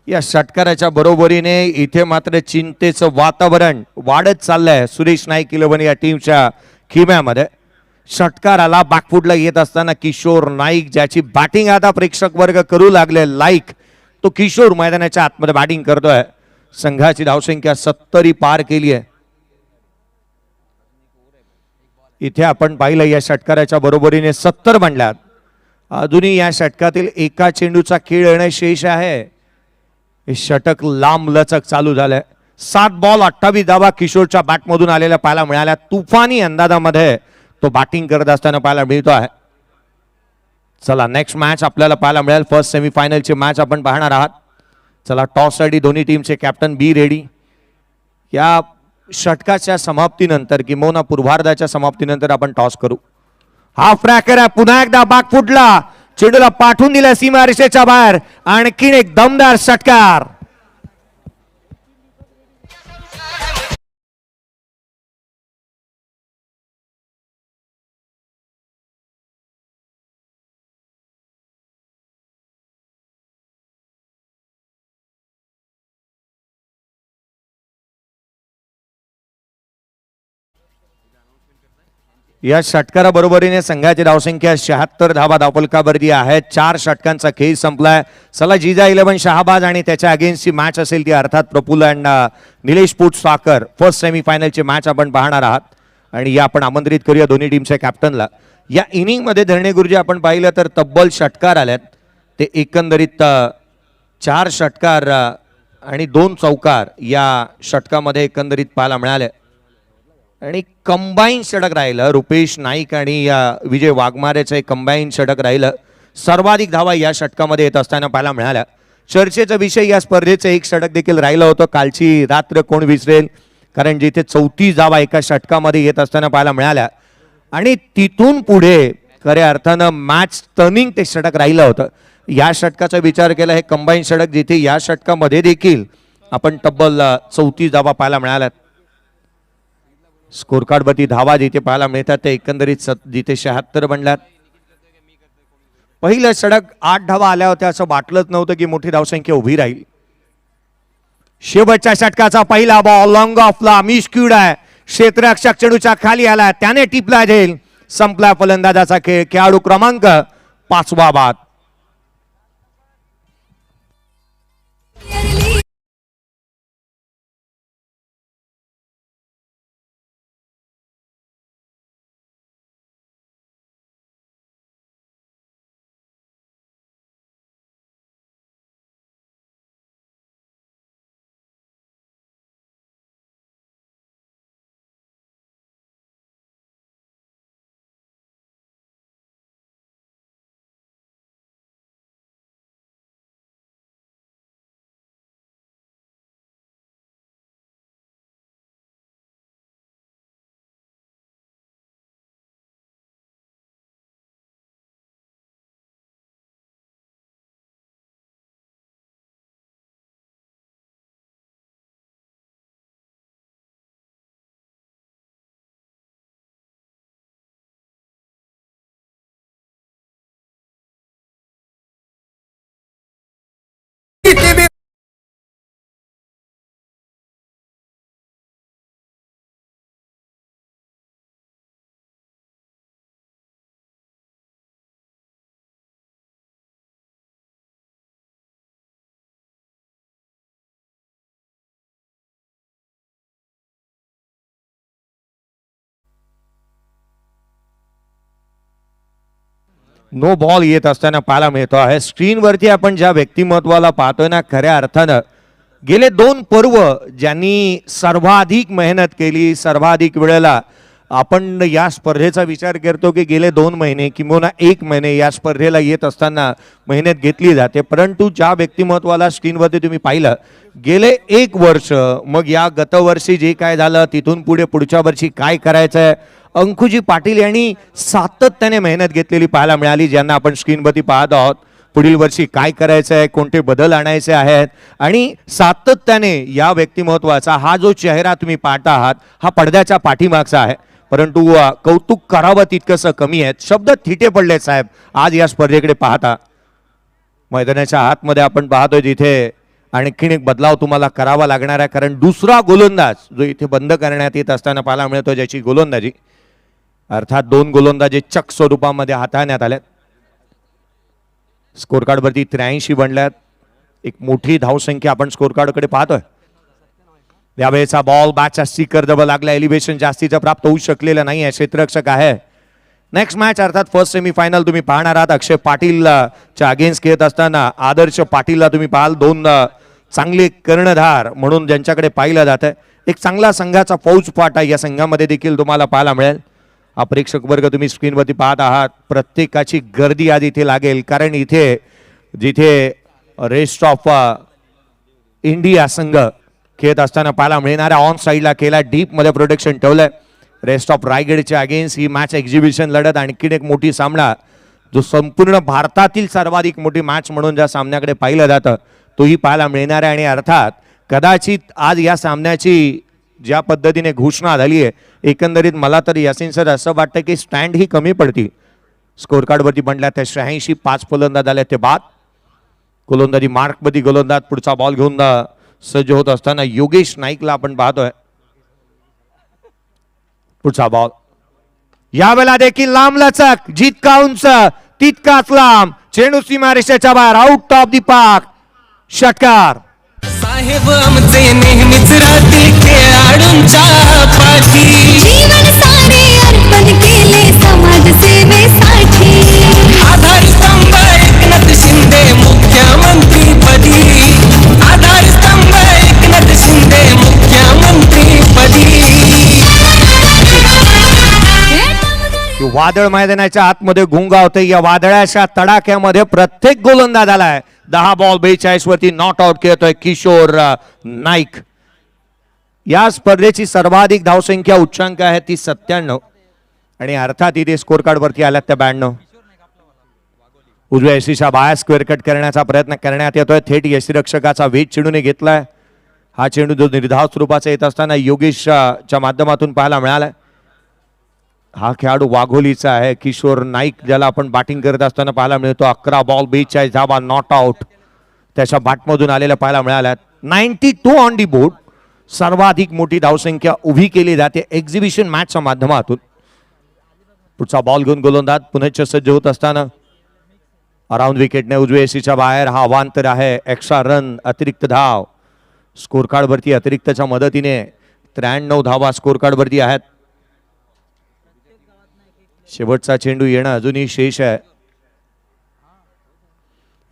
या षटकाराच्या बरोबरीने इथे मात्र चिंतेचं वातावरण वाढत चाललंय सुरेश नाईक 11 या टीमच्या खिम्यामध्ये. षटकाराला बागफुटला येत असताना किशोर नाईक, ज्याची बॅटिंग आता प्रेक्षक वर्ग करू लागले लाईक, तो किशोर मैदानाच्या आतमध्ये बॅटिंग करतोय. संघाची धावसंख्या 70 पार केली आहे. इथे आपण पाहिलं या षटकाराच्या बरोबरीने 70 बनल्यात. अजूनही या षटकातील एका चेंडूचा खेळ येणे शेष आहे. हे षटक लांब लचक चालू झालंय. 7 बॉल 28 धावा किशोरच्या बॅटमधून आलेल्या पाहायला मिळाल्या. तुफानी अंदाजामध्ये तो बॅटिंग करत असताना पाहायला मिळतो आहे. चला नेक्स्ट मॅच आपल्याला पाहायला मिळेल. फर्स्ट सेमीफायनलची मॅच आपण पाहणार आहात. चला टॉससाठी दोन्ही टीमचे कॅप्टन बी रेडी. या षटकाच्या समाप्तीनंतर किंवा पूर्वार्धाच्या समाप्तीनंतर आपण टॉस करू. हा फ्रॅकर आहे, पुन्हा एकदा बागफुटला चेंडूला पाठवून दिला सीमारेषेच्या बाहेर. आणखीन एक दमदार षटकार. या षटकाराबरोबरीने संघाची धावसंख्या 76 धावा धावफलकावरती आहे. 4 षटकांचा खेळ संपलाय. चला जिजा 11 शहाबाज आणि त्याच्या अगेन्स्टची मॅच असेल ती अर्थात प्रफुल्ल अँड निलेश साकर फर्स्ट सेमीफायनलची मॅच आपण पाहणार आहात. आणि या आपण आमंत्रित करूया दोन्ही टीमच्या कॅप्टनला. या इनिंगमध्ये धरणे गुरुजी आपण पाहिलं तर तब्बल षटकार आल्यात. ते एकंदरीत 4 षटकार आणि 2 चौकार या षटकामध्ये एकंदरीत पाहायला मिळाले. आणि कंबाईन षटक राहिलं. रुपेश नाईक आणि विजय वाघमारेचं एक कंबाईन षटक राहिलं. सर्वाधिक धावा या षटकामध्ये येत असताना पाहायला मिळाल्या. चर्चेचा विषय या स्पर्धेचं एक षटक देखील राहिलं होतं. कालची रात्र कोण विसरेल, कारण जिथे 34 धावा एका षटकामध्ये येत असताना पाहायला मिळाल्या. आणि तिथून पुढे खऱ्या अर्थानं मॅच टर्निंग ते षटक राहिलं होतं. या षटकाचा विचार केला हे कंबाईन षटक, जिथे या षटकामध्ये देखील आपण तब्बल 34 धावा पाहायला मिळाल्यात. स्कोर कार्ड वरती धावा जिथे पाहायला मिळतात ते एकंदरीत जिथे 76 बनल्यात. पहिलं षटक 8 धावा आल्या होत्या असं वाटलंच नव्हतं की मोठी धावसंख्या उभी राहील. शेवटच्या षटकाचा पहिला बॉल लॉंग ऑफला मिसक्यूड आहे. क्षेत्ररक्षक चेंडूच्या खाली आला त्याने टिपला जाईल. संपला फलंदाजाचा खेळ. खेळाडू क्रमांक 5 बाद. नो बॉल येत असताना पाहायला मिळतो आहे. स्क्रीनवरती आपण ज्या व्यक्तिमत्वाला पाहतोय ना खऱ्या अर्थानं गेले 2 पर्व ज्यांनी सर्वाधिक मेहनत केली, सर्वाधिक वेळेला आपण या स्पर्धेचा विचार करतो की गेले 2 महिने किंवा 1 महिने या स्पर्धेला येत असताना मेहनत घेतली जाते. परंतु ज्या व्यक्तिमत्वाला स्क्रीनवरती तुम्ही पाहिलं गेले 1 वर्ष, मग या गतवर्षी जे काय झालं तिथून पुढे पुढच्या वर्षी काय करायचं आहे, अंकुजी पाटील यांनी सातत्याने मेहनत घेतलेली पाहायला मिळाली. ज्यांना आपण स्क्रीनवरती पाहत आहोत पुढील वर्षी काय करायचं आहे, कोणते बदल आणायचे आहेत आणि सातत्याने या व्यक्तिमत्वाचा हा जो चेहरा तुम्ही पाहता आहात हा पडद्याच्या पाठीमागचा आहे. परंतु कौतुक करावं तितकंसं कमी आहेत. शब्द थिटे पडले साहेब आज या स्पर्धेकडे पाहता. मैदानाच्या आतमध्ये आपण पाहतोय जिथे आणखीन एक बदलाव तुम्हाला करावा लागणार आहे. कारण दुसरा गोलंदाज जो इथे बंद करण्यात येत असताना पाहायला मिळतो ज्याची गोलंदाजी अर्थात 2 गोलंदाजी चक स्वरूपामध्ये हाताळण्यात आल्यात. स्कोर कार्ड वरती 83 बनल्यात. एक मोठी धावसंख्या आपण स्कोर कार्ड कडे पाहतोय. यावेळेचा बॉल बॅटच्या स्टिकर जवळ लागला. एलिव्हेशन जास्तीचं प्राप्त होऊ शकलेलं नाही आहे. क्षेत्ररक्षक आहे. नेक्स्ट मॅच अर्थात फर्स्ट सेमीफायनल तुम्ही पाहणार आहात. अक्षय पाटीलच्या अगेन्स्ट खेळत असताना आदर्श पाटीलला तुम्ही पाहाल. 2 चांगले कर्णधार म्हणून ज्यांच्याकडे पाहिलं जातं. एक चांगला संघाचा फौजफाटा या संघामध्ये देखील तुम्हाला पाहायला मिळेल. हा प्रेक्षक वर्ग तुम्ही स्क्रीनवरती पाहत आहात. प्रत्येकाची गर्दी आज इथे लागेल कारण इथे जिथे रेस्ट ऑफ इंडिया संघ खेळत असताना पाहायला मिळणाऱ्या ऑन साईडला केला डीप मध्ये प्रोटेक्शन ठेवलंय. रेस्ट ऑफ रायगडच्या अगेन्स्ट ही मॅच एक्झिबिशन लढत आणखीन एक मोठी सामना जो संपूर्ण भारतातील सर्वाधिक मोठी मॅच म्हणून ज्या सामन्याकडे पाहिलं जातं तोही पाहायला मिळणार आहे. आणि अर्थात कदाचित आज या सामन्याची ज्या पद्धतीने घोषणा झाली आहे एकंदरीत मला तर यासिन सर असं वाटतं की स्टँड ही कमी पडतील. स्कोर कार्ड वरती बनल्या त्या 86 5 फलंदाज आले ते बाद. गोलंदाजी मार्कमध्ये गोलंदाज पुढचा बॉल घेऊन सज्ज होत असताना योगेश नाईकला आपण पाहतोय. पुढचा बॉल यावेळेला देखील लांब लचक. जितका उंच तितकाच लांब. चेंडू सीमारेषेच्या बाहेर आउट ऑफ दी पार्क. षटकार. साहेब आमचे नेहमीच राहतील खेळाडूंच्या पाठी. जीवन सारे अर्पण केले समाज सेवेसाठी. आधारस्तंभ एकनाथ शिंदे मुख्यमंत्री पदी. आधारस्तंभ एकनाथ शिंदे मुख्यमंत्री पदी. वादळ मैदानाच्या आतमध्ये घुंगावते. या वादळाच्या तडाख्यामध्ये प्रत्येक गोलंदाज आलाय. 10 बॉल 42 वरती नॉट आउट खेळतोय किशोर नाईक. या स्पर्धेची सर्वाधिक धावसंख्या उच्चांक आहे ती 97 आणि अर्थात इथे स्कोर कार्ड वरती आल्यात त्या 92. उजव्या यशीच्या बाहेर स्क्वेअर कट करण्याचा प्रयत्न करण्यात येतोय. थेट यष्टीरक्षकाचा वेध चिडून घेतलाय. हा चेंडू जो निर्धाव स्वरूपाचा येत असताना योगेशच्या माध्यमातून पाहायला मिळालाय. हा खेळाडू वाघोलीचा आहे, किशोर नाईक, ज्याला आपण बॅटिंग करत असताना पाहायला मिळतो. 11 बॉल 42 धावा नॉट आउट त्याच्या बॅटमधून आलेल्या पाहायला मिळाल्यात. 92 ऑन दी बोर्ड, सर्वाधिक मोठी धावसंख्या उभी केली जाते एक्झिबिशन मॅचच्या माध्यमातून. पुढचा बॉल घेऊन गोलंदाज पुनश्च सज्ज होत असताना अराउंड विकेटने उजव्या एसीच्या बाहेर. हा अवांतर आहे. एक्स्ट्रा रन, अतिरिक्त धाव स्कोर कार्ड वरती अतिरिक्तच्या मदतीने 93 धावा स्कोर कार्ड वरती आहेत. शेवटचा चेंडू येणं अजूनही शेष आहे.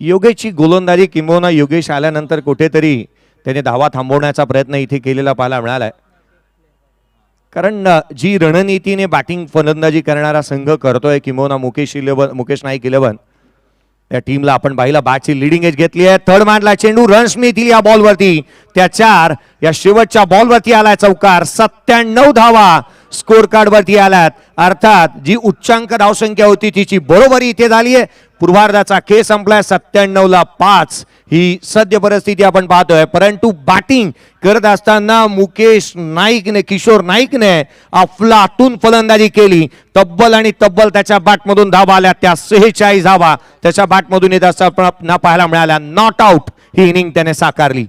योगेशची गोलंदाजी किंबहुना योगेश आल्यानंतर कुठेतरी त्याने धावा थांबवण्याचा प्रयत्न इथे केलेला पाहायला मिळालाय. कारण जी रणनीतीने बॅटिंग फलंदाजी करणारा संघ करतोय किंबहुना मुकेश नाईक 11 त्या टीमला आपण पाहिलं बॅटची लिडिंग एज घेतली आहे. थर्ड मांडला चेंडू, रन्स मिळतील या बॉलवरती. त्या 4 या शेवटच्या बॉलवरती आलाय चौकार. 97 धावा स्कोर कार्ड वरती आल्यात. अर्थात जी उच्चांक धावसंख्या होती तिची बरोबरी इथे झाली आहे. पूर्वार्धाचा खेळ संपलाय. 97 ला 5 ही सद्य परिस्थिती आपण पाहतोय. परंतु बॅटिंग करत असताना मुकेश नाईकने, किशोर नाईकने अफलातून फलंदाजी केली. तब्बल त्याच्या बॅटमधून धावा आल्या. त्या 46 धावा त्याच्या बॅटमधून येत असताना पाहायला मिळाल्या. नॉट आउट ही इनिंग त्याने साकारली.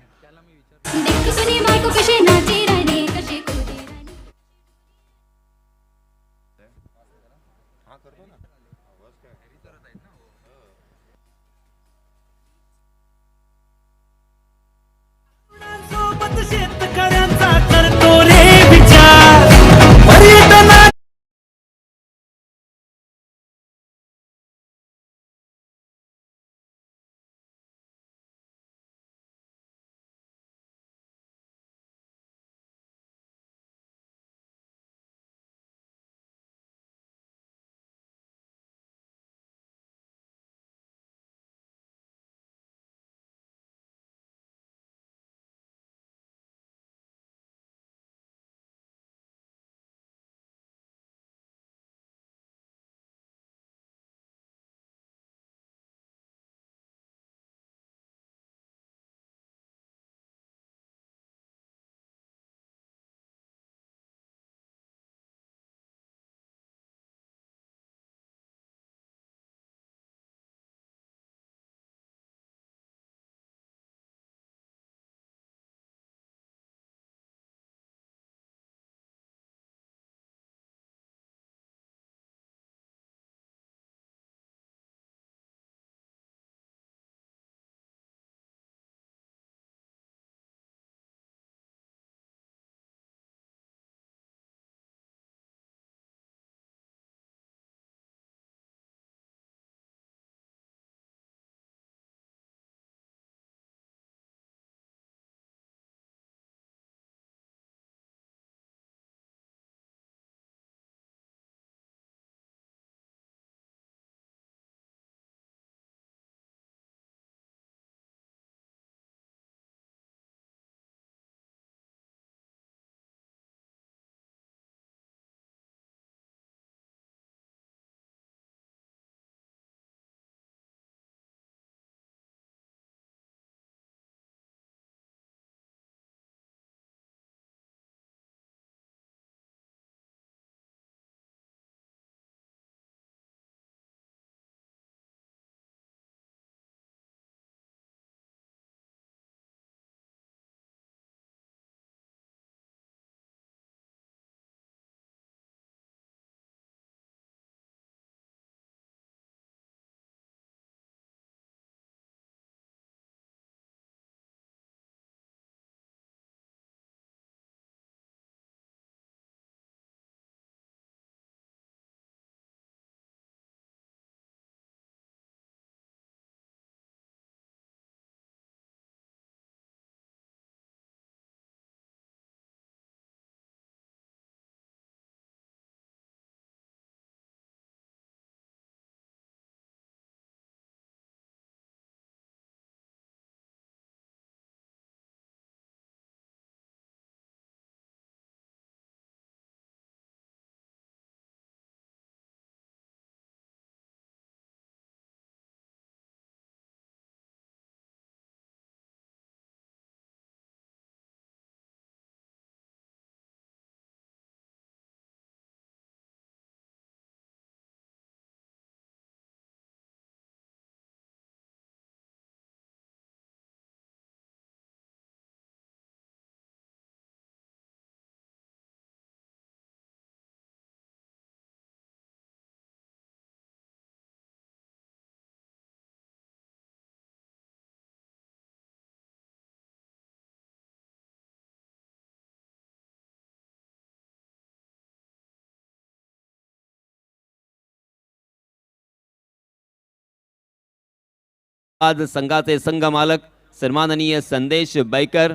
आज संघाचे संघ मालक सन्माननीय संदेश बैकर,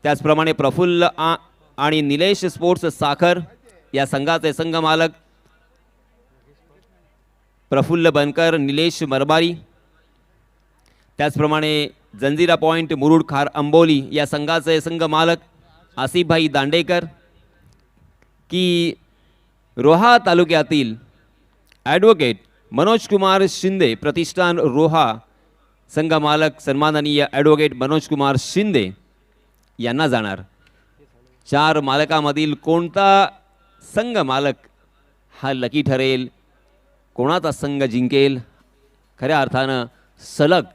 त्याचप्रमाणे प्रफुल्ल आणि निलेश स्पोर्ट्स साखर या संघाचे संघ मालक प्रफुल्ल बनकर, निलेश मरबारी, त्याचप्रमाणे जंजिरा पॉइंट मुरुड खार अंबोली या संघाचे संघ मालक आसिफभाई दांडेकर, की रोहा तालुक्यातील ॲडव्होकेट मनोज कुमार शिंदे प्रतिष्ठान रोहा संघ मालक सन्माननीय ॲडव्होकेट मनोज कुमार शिंदे यांना जाणार। 4 मालकामधील कोणता संघ मालक हा लकी ठरेल, कोणाचा संघ जिंकेल? खऱ्या अर्थानं सलग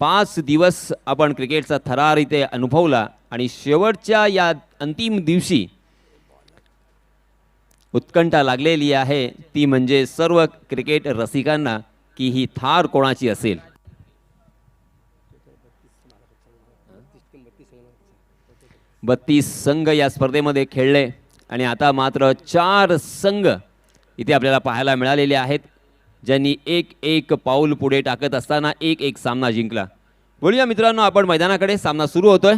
5 दिवस आपण क्रिकेटचा थरार इथे अनुभवला आणि शेवटच्या या अंतिम दिवशी उत्कंठा लागलेली आहे, ती म्हणजे सर्व क्रिकेट रसिकांना की ही थार कोणाची असेल। 32 संघ या स्पर्धेमध्ये खेळले आणि आता मात्र 4 संघ इथे आपल्याला पाहायला मिळालेले आहेत, ज्यांनी एक पाऊल पुढे टाकत असताना एक सामना जिंकला। बोलूया मित्रांनो आपण मैदानाकडे, सामना सुरू होतोय।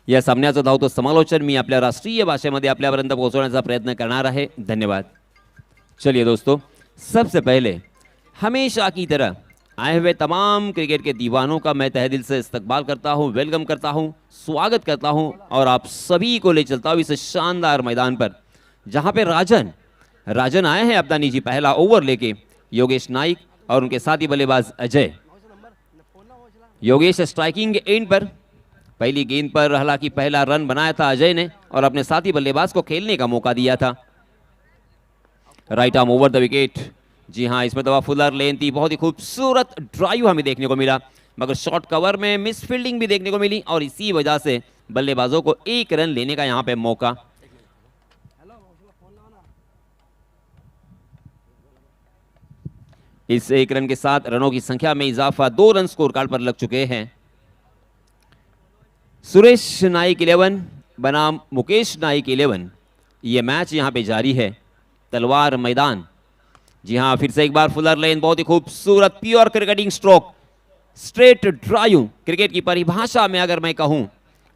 या सामन्याचं धावतो समालोचन मी आपल्या राष्ट्रीय भाषेमध्ये आपल्यापर्यंत पोहोचवण्याचा प्रयत्न करणार आहे। धन्यवाद। चलिए दोस्तों, सबसे पहले हमेशा की तरह आए हुए तमाम क्रिकेट के दीवानों का मैं तहे दिल से इस्तकबाल करता हूं, वेलकम करता हूं, स्वागत करता हूं और आप सभी को ले चलता हूं इस शानदार मैदान पर, जहां पे राजन आए हैं अपना निजी पहला ओवर लेके। योगेश नाइक और उनके साथी बल्लेबाज अजय। योगेश स्ट्राइकिंग एंड पर, पहली गेंद पर हालांकि पहला रन बनाया था अजय ने और अपने साथी बल्लेबाज को खेलने का मौका दिया था। Right arm over the wicket. जी हाँ, इसमें दवा फुलर लेन थी, बहुत ही खूबसूरत ड्राइव हमें देखने को मिला, मगर शॉर्ट कवर में मिस फील्डिंग भी देखने को मिली और इसी वजह से बल्लेबाजों को 1 रन लेने का यहां पे मौका। इस 1 रन के साथ रनों की संख्या में इजाफा, 2 रन स्कोर कार्ड पर लग चुके हैं। सुरेश नाइक 11 बनाम मुकेश नाइक 11, ये मैच यहां पे जारी है। तलवार मैदान। जी हाँ, फिर से एक बार फुलर लेन, बहुत ही खूबसूरत pure cricketing stroke, straight drive cricket की परिभाषा में अगर मैं कहूं,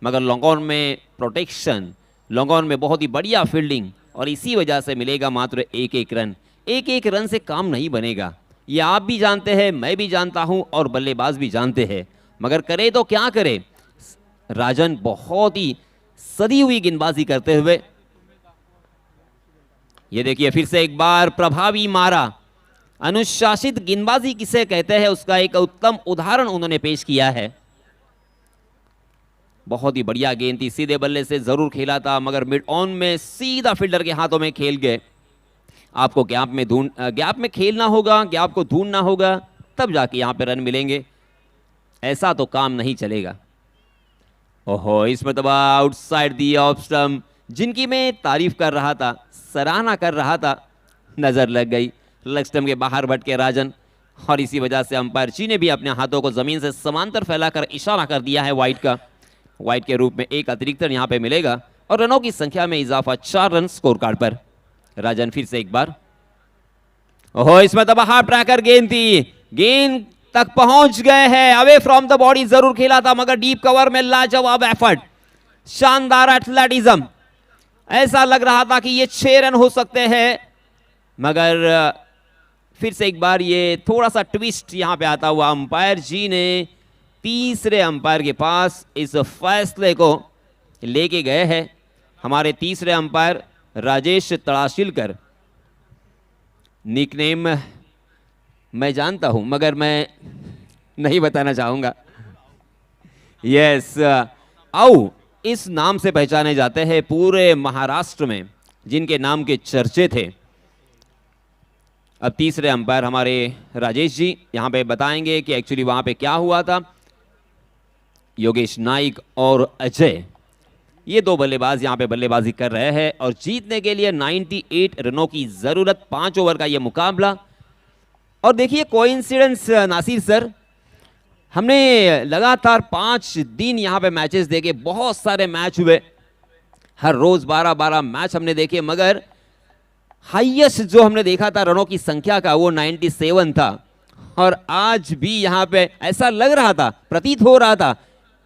मगर लॉन्ग ऑन में प्रोटेक्शन, लॉन्ग ऑन में बहुत ही बढ़िया फील्डिंग और इसी वजह से मिलेगा मात्र 1 रन। 1 रन से काम नहीं बनेगा, ये आप भी जानते हैं, मैं भी जानता हूं और बल्लेबाज भी जानते हैं, मगर करे तो क्या करे। राजन बहुत ही सदी हुई गेंदबाजी करते हुए, ये देखिए फिर से एक बार प्रभावी मारा। अनुशासित गेंदबाजी किसे कहते हैं उसका एक उत्तम उदाहरण उन्होंने पेश किया है। बहुत ही बढ़िया गेंद थी, सीधे बल्ले से जरूर खेला था, मगर मिड ऑन में सीधा फील्डर के हाथों में खेल गए। आपको गैप में खेलना होगा, गैप को ढूंढना होगा, तब जाके यहां पे रन मिलेंगे, ऐसा तो काम नहीं चलेगा। ओहो, इसमें तो आउटसाइड दी ऑफ स्टंप, जिनकी मैं तारीफ कर रहा था, सराहना कर रहा था, नजर लग गई। लेग स्टंप के बाहर भटके राजन और इसी वजह से अंपायर जी ने भी अपने हाथों को जमीन से समांतर फैलाकर इशारा कर दिया है वाइड के रूप में 1 अतिरिक्त रन यहां पे मिलेगा और रनों की संख्या में इजाफा, 4 रन स्कोर कार्ड पर। राजन फिर से एक बार, ओहो, इसमें तो हाफ ट्रैकर गेंद थी, गेंद तक पहुंच गए हैं, अवे फ्रॉम द बॉडी जरूर खेला था, मगर डीप कवर में लाजवाब एफर्ट, शानदार एथलेटिज्म। ऐसा लग रहा था कि ये 6 रन हो सकते हैं, मगर फिर से एक बार ये थोड़ा सा ट्विस्ट यहां पे आता हुआ अंपायर जी ने तीसरे अंपायर के पास इस फैसले को लेके गए हैं। हमारे तीसरे अंपायर राजेश तड़ाशिलकर, निकनेम मैं जानता हूं मगर मैं नहीं बताना चाहूंगा। यस, आओ इस नाम से पहचाने जाते हैं पूरे महाराष्ट्र में, जिनके नाम के चर्चे थे। अब तीसरे अंपायर हमारे राजेश जी यहां पे बताएंगे कि एक्चुअली वहां पे क्या हुआ था। योगेश नाइक और अजय, ये 2 बल्लेबाज यहां पे बल्लेबाजी कर रहे हैं और जीतने के लिए 98 रनों की जरूरत, 5 ओवर का ये मुकाबला। और देखिए कोइंसिडेंस नासिर सर, हमने लगातार 5 दिन यहां पे मैचेस देखे, बहुत सारे मैच हुए, हर रोज 12-12 मैच हमने देखे, मगर हाईएस्ट जो हमने देखा था रनों की संख्या का वो 97 था, और आज भी यहां पे ऐसा लग रहा था, प्रतीत हो रहा था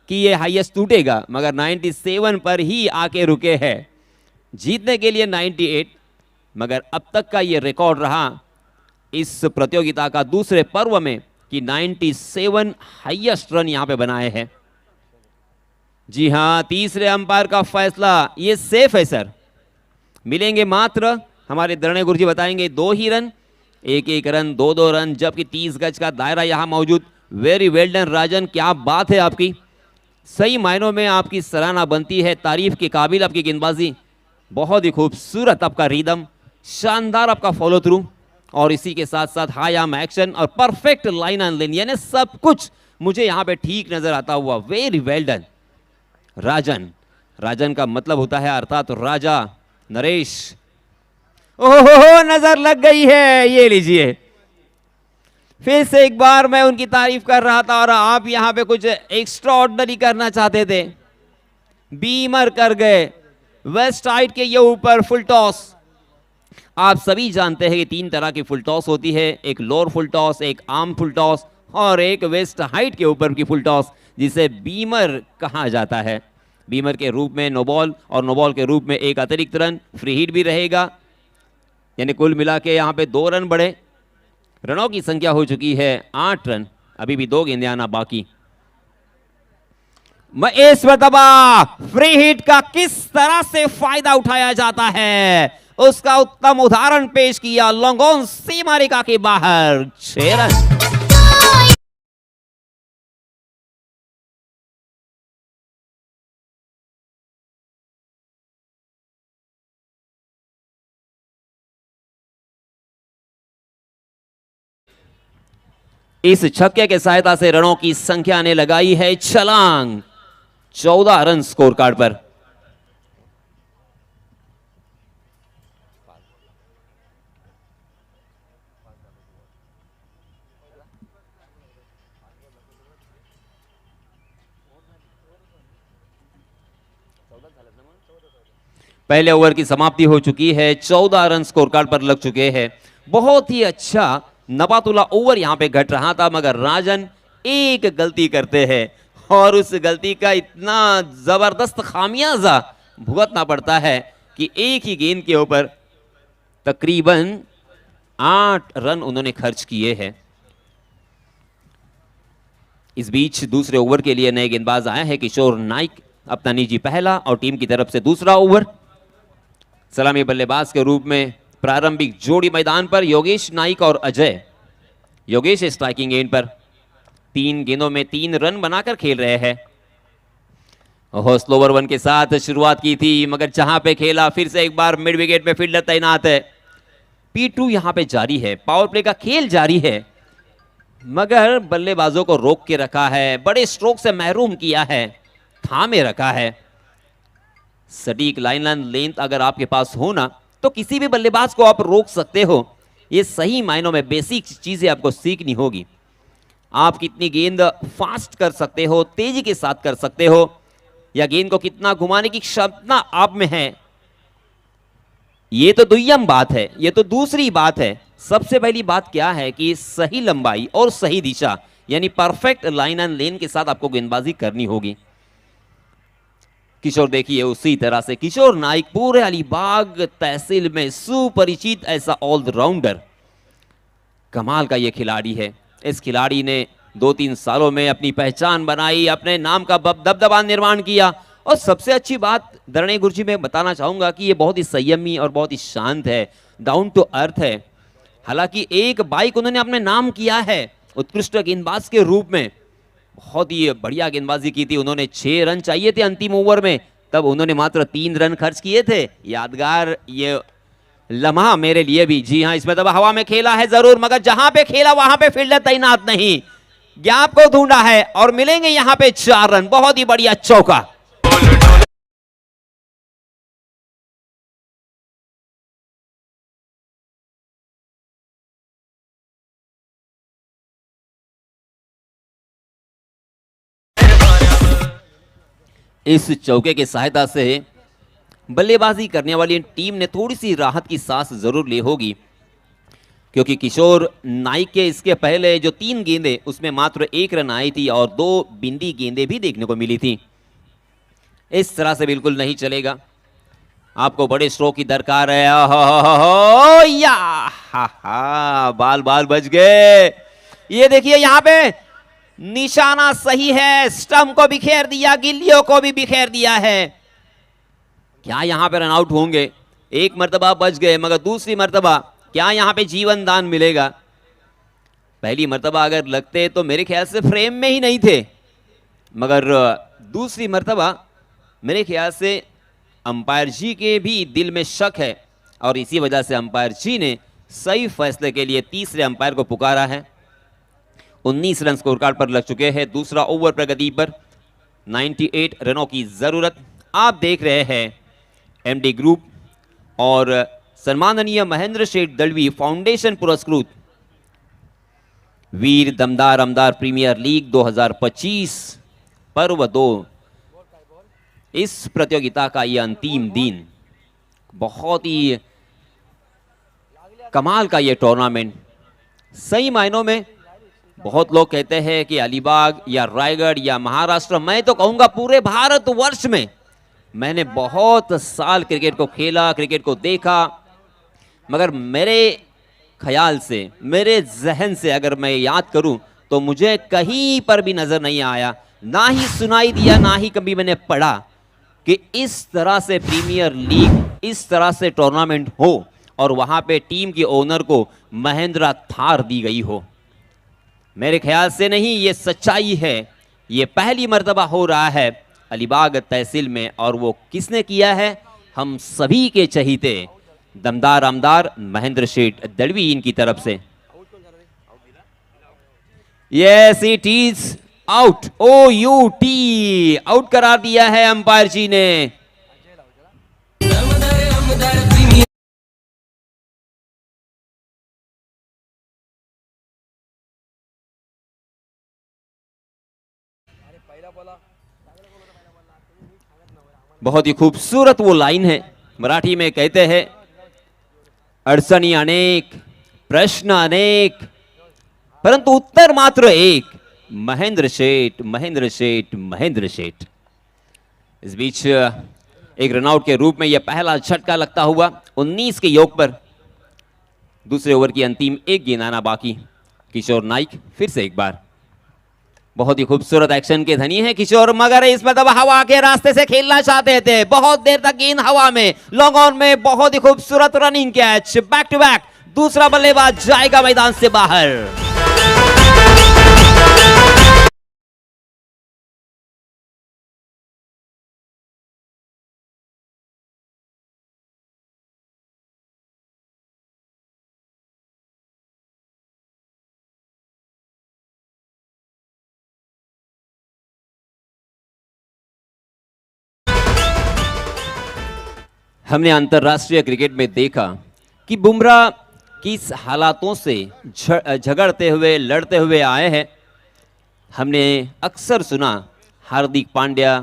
कि ये हाईएस्ट टूटेगा, मगर 97 पर ही आके रुके हैं। जीतने के लिए 98, मगर अब तक का ये रिकॉर्ड रहा इस प्रतियोगिता का दूसरे पर्व में कि 97 हाईएस्ट रन यहां पे बनाए हैं। जी हां, तीसरे अंपायर का फैसला ये सेफ है सर। मिलेंगे मात्र, हमारे दरणे गुरुजी बताएंगे, 2 ही रन, 1-1 रन, 2-2 रन, जबकि 30 गज का दायरा यहां मौजूद। वेरी वेल डन राजन, क्या बात है आपकी, सही मायनों में आपकी सराहना बनती है, तारीफ के काबिल आपकी गेंदबाजी, बहुत ही खूबसूरत आपका रिदम, शानदार आपका फॉलो थ्रू, और इसी के साथ साथ हाई आर्म एक्शन और परफेक्ट लाइन एंड लेन, यानी सब कुछ मुझे यहां पे ठीक नजर आता हुआ। वेरी वेल डन राजन। राजन का मतलब होता है अर्थात राजा नरेश। ओहो, नजर लग गई है, ये लीजिए। फिर से एक बार मैं उनकी तारीफ कर रहा था और आप यहां पे कुछ एक्स्ट्रा ऑर्डिनरी करना चाहते थे, बीमर कर गए। वेस्ट साइड के ये ऊपर फुल टॉस, आप सभी जानते हैं कि 3 तरह की फुल टॉस होती है, एक लोअर फुल टॉस, एक आर्म फुल टॉस और एक वेस्ट हाइट के ऊपर की फुल टॉस, जिसे बीमर कहा जाता है। बीमर के रूप में नो बॉल और नो बॉल के रूप में एक अतिरिक्त रन, फ्री हिट भी रहेगा, यानी कुल मिला के यहां पे 2 रन बढ़े। रनों की संख्या हो चुकी है 8 रन, अभी भी 2 गेंदें आना बाकी। इस मरतबा फ्री हिट का किस तरह से फायदा उठाया जाता है उसका उत्तम उदाहरण पेश किया। लॉन्ग ऑन सीमा रेखा के बाहर 6 रन। इस छक्के के सहायता से रनों की संख्या ने लगाई है छलांग 14 रन स्कोर कार्ड पर। पहले ओवर की समाप्ति हो चुकी है, 14 रन स्कोर कार्ड पर लग चुके हैं। बहुत ही अच्छा नबातुला ओवर यहां पे घट रहा था, मगर राजन एक गलती करते हैं और उस गलती का इतना जबरदस्त खामियाजा भुगतना पड़ता है कि एक ही गेंद के ऊपर तकरीबन 8 रन उन्होंने खर्च किए हैं। इस बीच दूसरे ओवर के लिए नए गेंदबाज आए हैं किशोर नाइक, अपना निजी पहला और टीम की तरफ से दूसरा ओवर। सलामी बल्लेबाज के रूप में प्रारंभिक जोड़ी मैदान पर योगेश नाइक और अजय। योगेश स्ट्राइकिंग एंड पर 3 गेंदों में 3 रन बनाकर खेल रहे हैं। स्लोवर 1 के साथ शुरुआत की थी, मगर जहां पे खेला फिर से एक बार मिड विकेट में फील्डर तैनात है। P2 यहां पे जारी है, पावर प्ले का खेल जारी है, मगर बल्लेबाजों को रोक के रखा है, बड़े स्ट्रोक से महरूम किया है, थामे रखा है। सटीक लाइन एंड लेंथ अगर आपके पास हो ना, तो किसी भी बल्लेबाज को आप रोक सकते हो। ये सही मायनों में बेसिक चीजें आपको सीखनी होगी। आप कितनी गेंद फास्ट कर सकते हो, तेजी के साथ कर सकते हो, या गेंद को कितना घुमाने की क्षमता आप में है, ये तो दुय्यम बात है, ये तो दूसरी बात है। सबसे पहली बात क्या है कि सही लंबाई और सही दिशा, यानी परफेक्ट लाइन एंड लेन के साथ आपको गेंदबाजी करनी होगी। किशोर देखिए उसी तरह से किशोर नाइक पूरे अलीबाग तहसील में सुपरिचित ऐसा ऑलराउंडर, कमाल का ये खिलाड़ी है। इस खिलाड़ी ने 2-3 सालों में अपनी पहचान बनाई, अपने नाम का दबदबा निर्माण किया, और सबसे अच्छी बात दरणे गुरुजी में बताना चाहूंगा कि ये बहुत ही संयमी और बहुत ही शांत है, डाउन टू अर्थ है। हालांकि एक बाइक उन्होंने अपने नाम किया है उत्कृष्ट गेंदबाज के रूप में, बहुत ही बढ़िया गेंदबाजी की थी। उन्होंने 6 रन चाहिए थे अंतिम ओवर में, तब उन्होंने मात्र 3 रन खर्च किए थे। यादगार ये लम्हा मेरे लिए भी। जी हाँ, इसमें तब हवा में खेला है जरूर, मगर जहां पे खेला वहां पे फील्डर तैनात नहीं, गैप को ढूंढा है और मिलेंगे यहां पे 4 रन। बहुत ही बढ़िया चौका। इस चौके की सहायता से बल्लेबाजी करने वाली टीम ने थोड़ी सी राहत की सांस जरूर ली होगी, क्योंकि किशोर नाइक के इसके पहले जो 3 गेंदें उसमें मात्र 1 रन आई थी और 2 बिंदी गेंदें भी देखने को मिली थी। इस तरह से बिल्कुल नहीं चलेगा, आपको बड़े स्ट्रोक की दरकार है। या बाल बाल बच गए। ये देखिए यहाँ पे निशाना सही है, स्टंप को बिखेर दिया, गिल्लियों को भी बिखेर दिया है। क्या यहाँ पे रन आउट होंगे? एक मर्तबा बच गए, मगर दूसरी मर्तबा क्या यहाँ पे जीवन दान मिलेगा? पहली मर्तबा अगर लगते तो मेरे ख्याल से फ्रेम में ही नहीं थे, मगर दूसरी मर्तबा मेरे ख्याल से अंपायर जी के भी दिल में शक है और इसी वजह से अंपायर जी ने सही फैसले के लिए तीसरे अंपायर को पुकारा है। 19 रन स्कोर कार्ड पर लग चुके हैं। दूसरा ओवर प्रगति पर 98 रनों की जरूरत। आप देख रहे हैं एमडी ग्रुप और सम्माननीय महेंद्र शेठ दलवी फाउंडेशन पुरस्कृत वीर दमदार अमदार प्रीमियर लीग 2025 पर्व 2 इस प्रतियोगिता का यह अंतिम दिन। बहुत ही कमाल का यह टूर्नामेंट। सही मायनों में बहुत लोग कहते हैं कि अलीबाग या रायगढ़ या महाराष्ट्र, मैं तो कहूंगा पूरे भारतवर्ष में मैंने बहुत साल क्रिकेट को खेला, क्रिकेट को देखा, मगर मेरे ख्याल से, मेरे जहन से अगर मैं याद करूं तो मुझे कहीं पर भी नजर नहीं आया, ना ही सुनाई दिया, ना ही कभी मैंने पढ़ा कि इस तरह से प्रीमियर लीग, इस तरह से टूर्नामेंट हो और वहां पे टीम के ओनर को महिंद्रा थार दी गई हो। मेरे ख्याल से नहीं, ये सच्चाई है। ये पहली मर्तबा हो रहा है अलीबाग तहसील में, और वो किसने किया है? हम सभी के चहीते दमदार आमदार महेंद्र शेठ दलवी इनकी तरफ से। Yes it is out, OUT out करार दिया है अंपायर जी ने। बहुत ही खूबसूरत वो लाइन है। मराठी में कहते हैं अडचणी अनेक, प्रश्न अनेक, परंतु उत्तर मात्र एक, महेंद्र शेठ, महेंद्र शेठ, महेंद्र शेठ। इस बीच एक रनआउट के रूप में यह पहला झटका लगता हुआ 19 के योग पर। दूसरे ओवर की अंतिम एक गेंद आना बाकी। किशोर नाइक फिर से एक बार। बहुत ही खूबसूरत एक्शन के धनी है किशोर, मगर इस मतलब हवा के रास्ते से खेलना चाहते थे। बहुत देर तक गेंद हवा में, लॉन्ग ऑन में, बहुत ही खूबसूरत running catch. Back to back दूसरा बल्लेबाज जाएगा मैदान से बाहर। हमने अंतर्राष्ट्रीय क्रिकेट में देखा कि बुमराह किस हालातों से झगड़ते हुए, लड़ते हुए आए हैं। हमने अक्सर सुना हार्दिक पांड्या,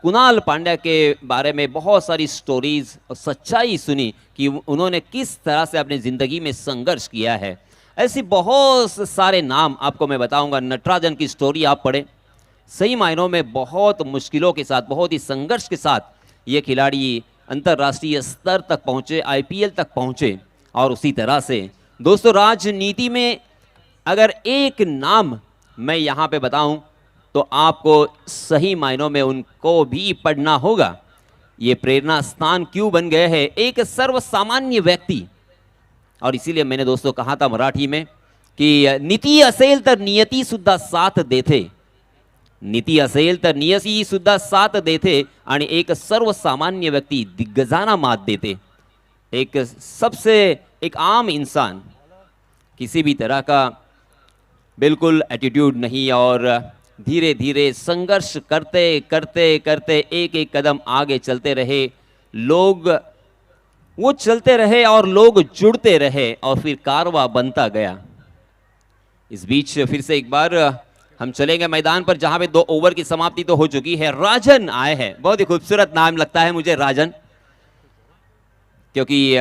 कुणाल पांड्या के बारे में बहुत सारी स्टोरीज और सच्चाई सुनी कि उन्होंने किस तरह से अपनी ज़िंदगी में संघर्ष किया है। ऐसी बहुत सारे नाम आपको मैं बताऊंगा। नटराजन की स्टोरी आप पढ़ें। सही मायनों में बहुत मुश्किलों के साथ, बहुत ही संघर्ष के साथ ये खिलाड़ी अंतर्राष्ट्रीय स्तर तक पहुँचे, IPL तक पहुँचे। और उसी तरह से दोस्तों राजनीति में अगर एक नाम मैं यहाँ पे बताऊं तो आपको सही मायनों में उनको भी पढ़ना होगा। ये प्रेरणा स्थान क्यों बन गए हैं? एक सर्वसामान्य व्यक्ति। और इसीलिए मैंने दोस्तों कहा था मराठी में कि नीती असेल तर नियती सुद्धा साथ देते, नीती असेल तर नियती सुद्धा साथ देते आणि एक सर्वसामान्य व्यक्ति दिग्गजांना मात देते। एक आम इंसान किसी भी तरह का बिल्कुल एटीट्यूड नहीं और धीरे धीरे संघर्ष करते करते करते एक एक कदम आगे चलते रहे। लोग वो चलते रहे और लोग जुड़ते रहे और फिर कारवा बनता गया। इस बीच फिर से एक बार हम चलेंगे मैदान पर जहां पे 2 ओवर की समाप्ति तो हो चुकी है। राजन आए हैं, बहुत ही खूबसूरत नाम लगता है मुझे राजन। क्योंकि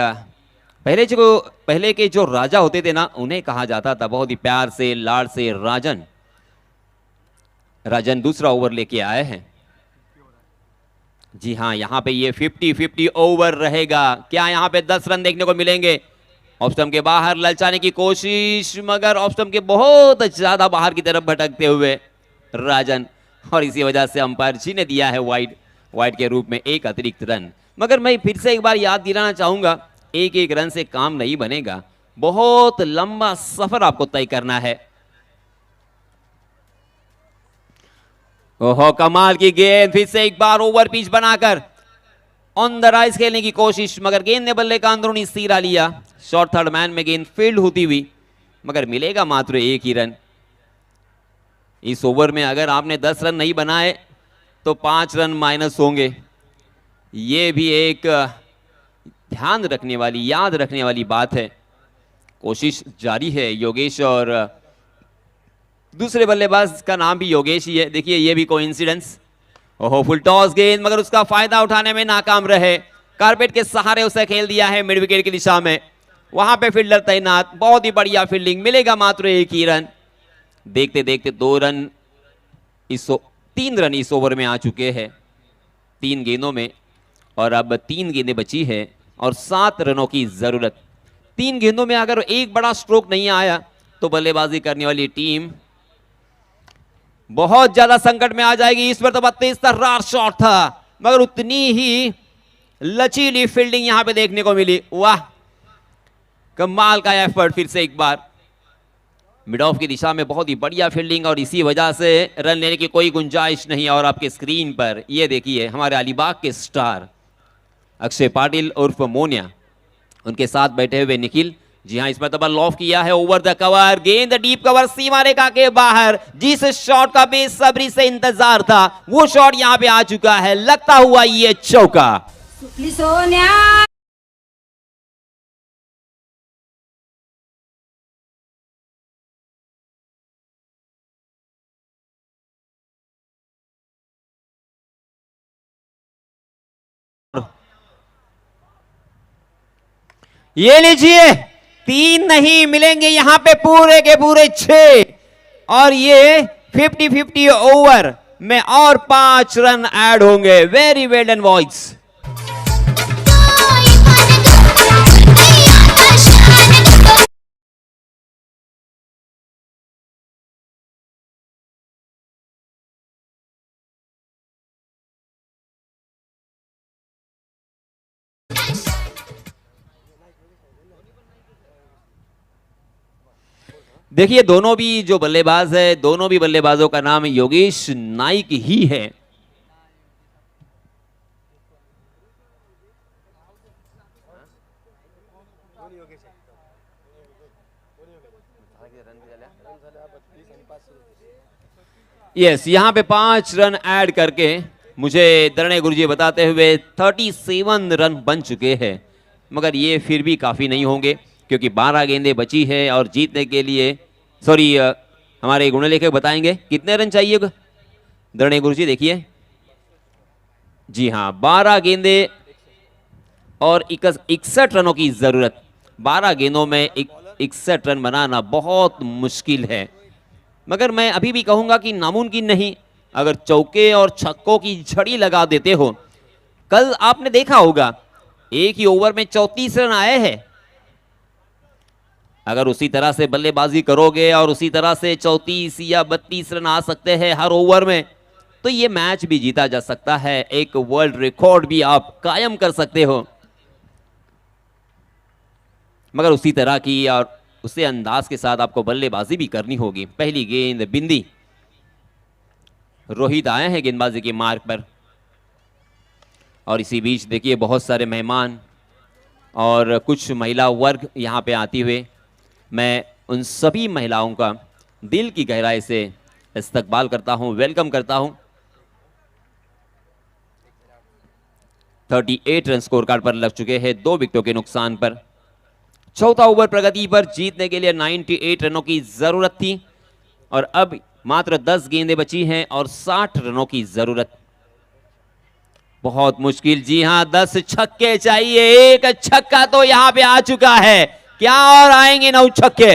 पहले के जो राजा होते थे ना, उन्हें कहा जाता था बहुत ही प्यार से, लाड से राजन। राजन दूसरा ओवर लेके आए हैं। जी हाँ, यहां पे ये 50-50 ओवर रहेगा। क्या यहां पे 10 रन देखने को मिलेंगे? ऑफ स्टंप के बाहर ललचाने की कोशिश, मगर ऑफ स्टंप के बहुत ज्यादा बाहर की तरफ भटकते हुए राजन, और इसी वजह से अंपायर जी ने दिया है वाइड के रूप में एक अतिरिक्त रन। मगर मैं फिर से एक बार याद दिलाना चाहूंगा, एक एक रन से काम नहीं बनेगा, बहुत लंबा सफर आपको तय करना है। ओहो, कमाल की गेंद, फिर से एक बार ओवर पिच बनाकर ऑन द राइज खेलने की कोशिश, मगर गेंद ने बल्ले का अंदरूनी सिरा लिया। शॉर्ट थर्ड मैन में गेंद फील्ड होती हुई, मगर मिलेगा मात्र एक ही रन। इस ओवर में अगर आपने 10 रन नहीं बनाए तो 5 रन माइनस होंगे। ये भी एक ध्यान रखने वाली, याद रखने वाली बात है। कोशिश जारी है योगेश, और दूसरे बल्लेबाज का नाम भी योगेश ही है। देखिए ये भी कोइंसिडेंस। ओहो, फुल टॉस गेंद, मगर उसका फायदा उठाने में नाकाम रहे। कारपेट के सहारे उसे खेल दिया है मिड विकेट की दिशा में। वहां पे फील्डर तैनात, बहुत ही बढ़िया फील्डिंग, मिलेगा मात्र एक ही रन। देखते देखते 3 रन इस ओवर में आ चुके हैं 3 गेंदों में, और अब 3 गेंदें बची है और 7 रनों की जरूरत। 3 गेंदों में अगर एक बड़ा स्ट्रोक नहीं आया तो बल्लेबाजी करने वाली टीम बहुत ज्यादा संकट में आ जाएगी। इस पर तो 32 तर्रार शॉट था, मगर उतनी ही लचीली फील्डिंग यहां पे देखने को मिली। वाह, कमाल का एफर्ट। फिर से एक बार मिड ऑफ की दिशा में बहुत ही बढ़िया फील्डिंग, और इसी वजह से रन लेने की कोई गुंजाइश नहीं। और आपके स्क्रीन पर ये देखिए हमारे अलीबाग के स्टार अक्षय पाटिल उर्फ मोनिया, उनके साथ बैठे हुए निखिल। जी हां, इस मरतबा लॉफ किया है ओवर द कवर, गेंद डीप कवर सीमा रेखा के बाहर। जिस शॉट का बेसब्री से इंतजार था वो शॉट यहां पे आ चुका है, लगता हुआ ये चौका। सोन्या ये लीजिए, 3 नहीं मिलेंगे यहां पे पूरे के पूरे 6, और ये 50-50 ओवर में और 5 रन ऐड होंगे। वेरी वेल डन बॉयज। देखिए दोनों भी जो बल्लेबाज है, दोनों भी बल्लेबाजों का नाम योगेश नाइक ही है। यस, यहां पे 5 रन ऐड करके मुझे दरणे गुरुजी बताते हुए 37 रन बन चुके हैं, मगर ये फिर भी काफी नहीं होंगे क्योंकि 12 गेंदें बची है और जीतने के लिए हमारे गुणलेखक बताएंगे कितने रन चाहिए दरणे गुरुजी। देखिए जी हाँ, 12 गेंदें और 61 रनों की जरूरत। 12 गेंदों में 61 रन बनाना बहुत मुश्किल है, मगर मैं अभी भी कहूंगा कि नामुमकिन नहीं। अगर चौके और छक्कों की झड़ी लगा देते हो, कल आपने देखा होगा एक ही ओवर में 34 रन आए हैं। अगर उसी तरह से बल्लेबाजी करोगे और उसी तरह से 34 या 32 रन आ सकते हैं हर ओवर में, तो ये मैच भी जीता जा सकता है, एक वर्ल्ड रिकॉर्ड भी आप कायम कर सकते हो। मगर उसी तरह की और उसी अंदाज के साथ आपको बल्लेबाजी भी करनी होगी। पहली गेंद बिंदी, रोहित आए हैं गेंदबाजी के मार्ग पर, और इसी बीच देखिए बहुत सारे मेहमान और कुछ महिला वर्ग यहां पे आती हुए, मैं उन सभी महिलाओं का दिल की गहराई से इस्तकबाल करता हूं, वेलकम करता हूं। 38 रन स्कोर कार्ड पर लग चुके हैं 2 विकेटों के नुकसान पर। चौथा ओवर प्रगति पर जीतने के लिए 98 रनों की जरूरत थी, और अब मात्र 10 गेंदें बची हैं और 60 रनों की जरूरत। बहुत मुश्किल, जी हाँ 10 छक्के चाहिए, एक छक्का तो यहां पे आ चुका है, क्या और आएंगे 9 छक्के।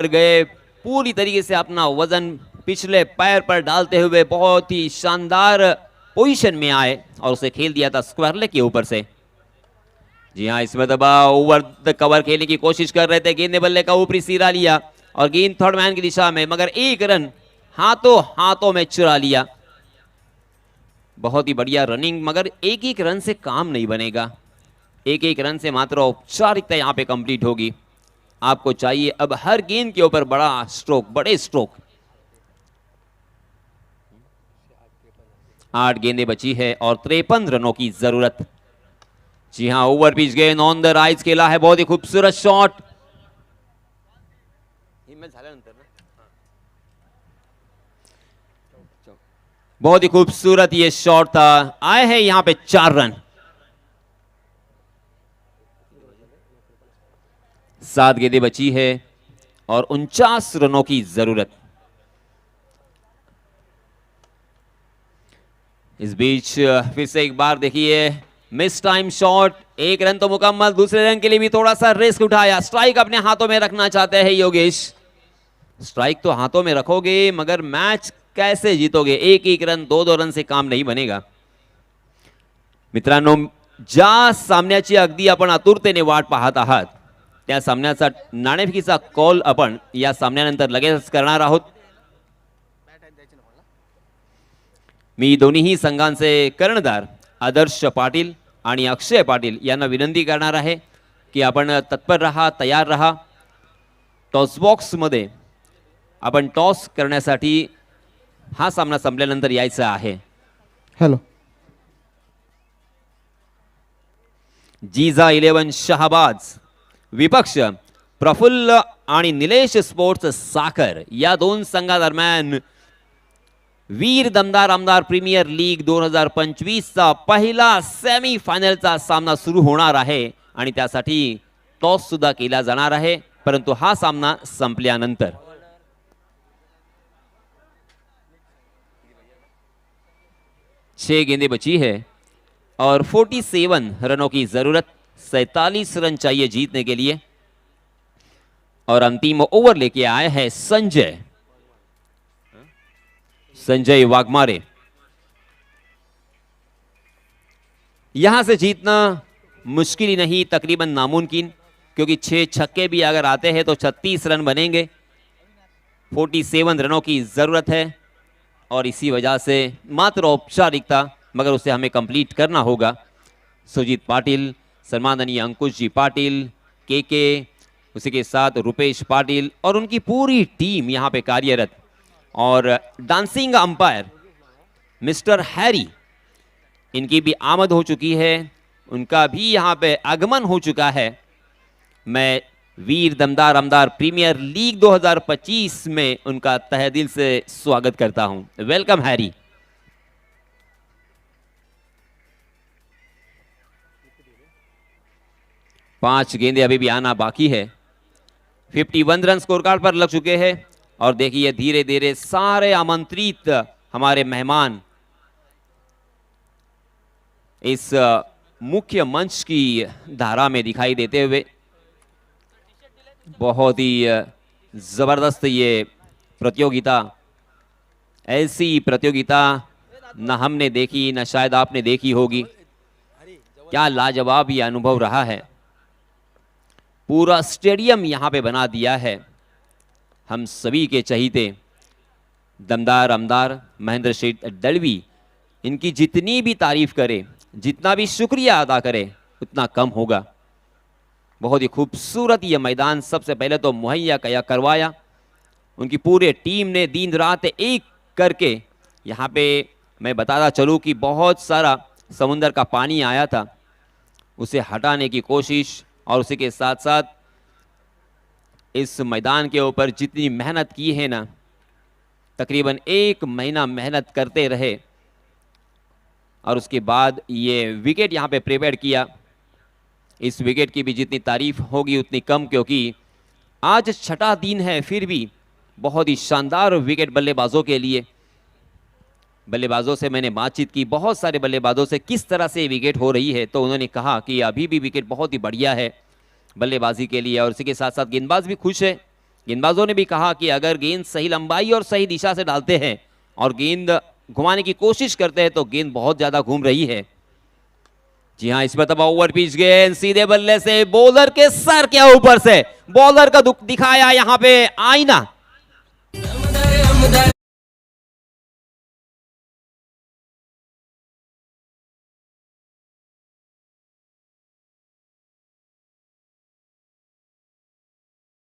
गए पूरी तरीके से अपना वजन पिछले पैर पर डालते हुए बहुत ही शानदार पोजीशन में आए और उसे खेल दिया था स्क्वायर लेग के ऊपर से। जी हाँ, इस मरतबा ओवर द कवर खेलने की कोशिश कर रहे थे, गेंद ने बल्ले का ऊपरी सिरा लिया और गेंद थर्ड मैन की दिशा में, मगर एक रन हाथों हाथों में चुरा लिया। बहुत ही बढ़िया रनिंग, मगर एक एक रन से काम नहीं बनेगा, एक एक रन से मात्र औपचारिकता यहां पे कंप्लीट होगी। आपको चाहिए अब हर गेंद के ऊपर बड़ा स्ट्रोक, बड़े स्ट्रोक। 8 गेंदें बची है और 53 रनों की जरूरत। जी हां, ओवर पिच गेंद ऑन द राइज खेला है, बहुत ही खूबसूरत शॉट। बहुत ही खूबसूरत ये शॉट था, आए हैं यहां पे 4 रन। 7 गेंदें बची है और 49 रनों की जरूरत। इस बीच फिर से एक बार देखिए मिस टाइम शॉट, एक रन तो मुकम्मल, दूसरे रन के लिए भी थोड़ा सा रिस्क उठाया। स्ट्राइक अपने हाथों में रखना चाहते हैं योगेश, स्ट्राइक तो हाथों में रखोगे मगर मैच कैसे जीतोगे, एक एक रन 2-2 रन से काम नहीं बनेगा। मित्रांनो, ज्या सामन्याची अगदी आपण आतुरतेने वाट पाहत आहात त्या सामन्याचा नाणेफेकीचा कॉल आपण या सामन्यानंतर लगेच करणार आहोत। मी दोन्ही संघांचे कर्णधार आदर्श पाटील आणि अक्षय पाटील यांना विनंती करणार आहे की आपण तत्पर रहा, तयार रहा। टॉस बॉक्स मध्ये आपण टॉस करण्यासाठी हा सामना संपल्यानंतर यायचं आहे। हॅलो, जीजा 11 शहाबाज विपक्ष प्रफुल्ल आणि निलेश स्पोर्ट्स साखर या दोन संघादरम्यान वीर दमदार आमदार प्रीमियर लीग 2025 चा पहिला सेमी फायनलचा सामना सुरू होणार आहे आणि त्यासाठी टॉस सुद्धा केला जाणार आहे, परंतु हा सामना संपल्यानंतर। 6 गेंदें बची है और 47 रनों की जरूरत, 47 रन चाहिए जीतने के लिए। और अंतिम ओवर लेके आए हैं संजय वाघमारे। यहां से जीतना मुश्किल ही नहीं, तकरीबन नामुमकिन, क्योंकि 6 छक्के भी अगर आते हैं तो 36 रन बनेंगे। 47 रनों की जरूरत है और इसी वजह से मात्र औपचारिकता, मगर उसे हमें कंप्लीट करना होगा। सुजीत पाटिल, सम्माननीय अंकुश जी पाटिल, के उसी के साथ रुपेश पाटिल और उनकी पूरी टीम यहाँ पे कार्यरत, और डांसिंग अंपायर मिस्टर हैरी, इनकी भी आमद हो चुकी है, उनका भी यहाँ पे आगमन हो चुका है। मैं वीर दमदार आमदार प्रीमियर लीग 2025 में उनका तहे दिल से स्वागत करता हूं। Welcome Harry. पांच गेंदें अभी भी आना बाकी है। 51 रन स्कोर कार्ड पर लग चुके हैं और देखिए धीरे धीरे सारे आमंत्रित हमारे मेहमान इस मुख्य मंच की धारा में दिखाई देते हुए। बहुत ही जबरदस्त ये प्रतियोगिता, ऐसी प्रतियोगिता न हमने देखी न शायद आपने देखी होगी। क्या लाजवाब ये अनुभव रहा है, पूरा स्टेडियम यहां पे बना दिया है। हम सभी के चहीते दमदार आमदार महेंद्र शेठ दलवी, इनकी जितनी भी तारीफ करे, जितना भी शुक्रिया अदा करे उतना कम होगा। बहुत ही खूबसूरत ये मैदान सबसे पहले तो मुहैया करवाया उनकी पूरे टीम ने, दिन रात एक करके। यहाँ पे मैं बताता चलूँ कि बहुत सारा समुंदर का पानी आया था, उसे हटाने की कोशिश, और उसी के साथ साथ इस मैदान के ऊपर जितनी मेहनत की है ना, तकरीबन 1 महीना मेहनत करते रहे, और उसके बाद ये विकेट यहाँ पे प्रिपेयर किया। इस विकेट की भी जितनी तारीफ होगी उतनी कम, क्योंकि आज छठा दिन है, फिर भी बहुत ही शानदार विकेट बल्लेबाजों के लिए। बल्लेबाजों से मैंने बातचीत की, बहुत सारे बल्लेबाजों से, किस तरह से विकेट हो रही है, तो उन्होंने कहा कि अभी भी विकेट बहुत ही बढ़िया है बल्लेबाजी के लिए। और इसी के साथ साथ गेंदबाज भी खुश है। गेंदबाजों ने भी कहा कि अगर गेंद सही लंबाई और सही दिशा से डालते हैं और गेंद घुमाने की कोशिश करते हैं तो गेंद बहुत ज्यादा घूम रही है। जी हाँ, इस मरतबा ओवर पिच गेंद सीधे बल्ले से बॉलर के सर के ऊपर से, बॉलर का दिखाया यहाँ पे आईना।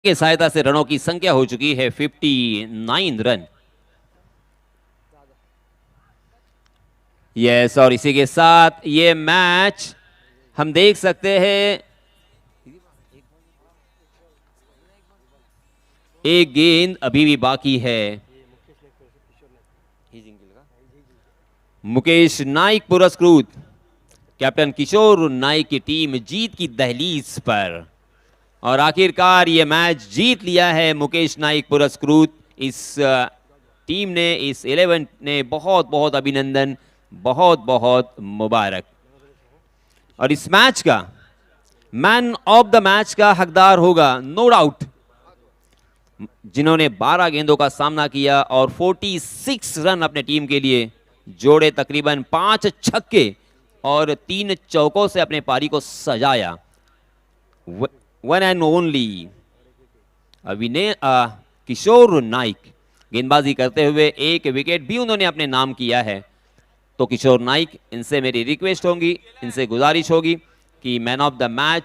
के सहायता से रनों की संख्या हो चुकी है 59 रन। यस, और इसी के साथ ये मैच हम देख सकते हैं, एक गेंद अभी भी बाकी है। मुकेश नाइक पुरस्कृत, कैप्टन किशोर नाइक की टीम जीत की दहलीज पर, और आखिरकार ये मैच जीत लिया है मुकेश नाइक पुरस्कृत। इस टीम ने, इस 11 ने बहुत बहुत अभिनंदन, बहुत बहुत मुबारक। और इस मैच का मैन ऑफ द मैच का हकदार होगा नो डाउट जिन्होंने 12 गेंदों का सामना किया और 46 रन अपने टीम के लिए जोड़े, तकरीबन 5 छक्के और 3 चौकों से अपने पारी को सजाया। One and only Kishore Naik गेंदबाजी करते हुए एक विकेट भी उन्होंने अपने नाम किया है। तो किशोर नाइक, इनसे मेरी रिक्वेस्ट होगी, इनसे गुजारिश होगी कि मैन ऑफ द मैच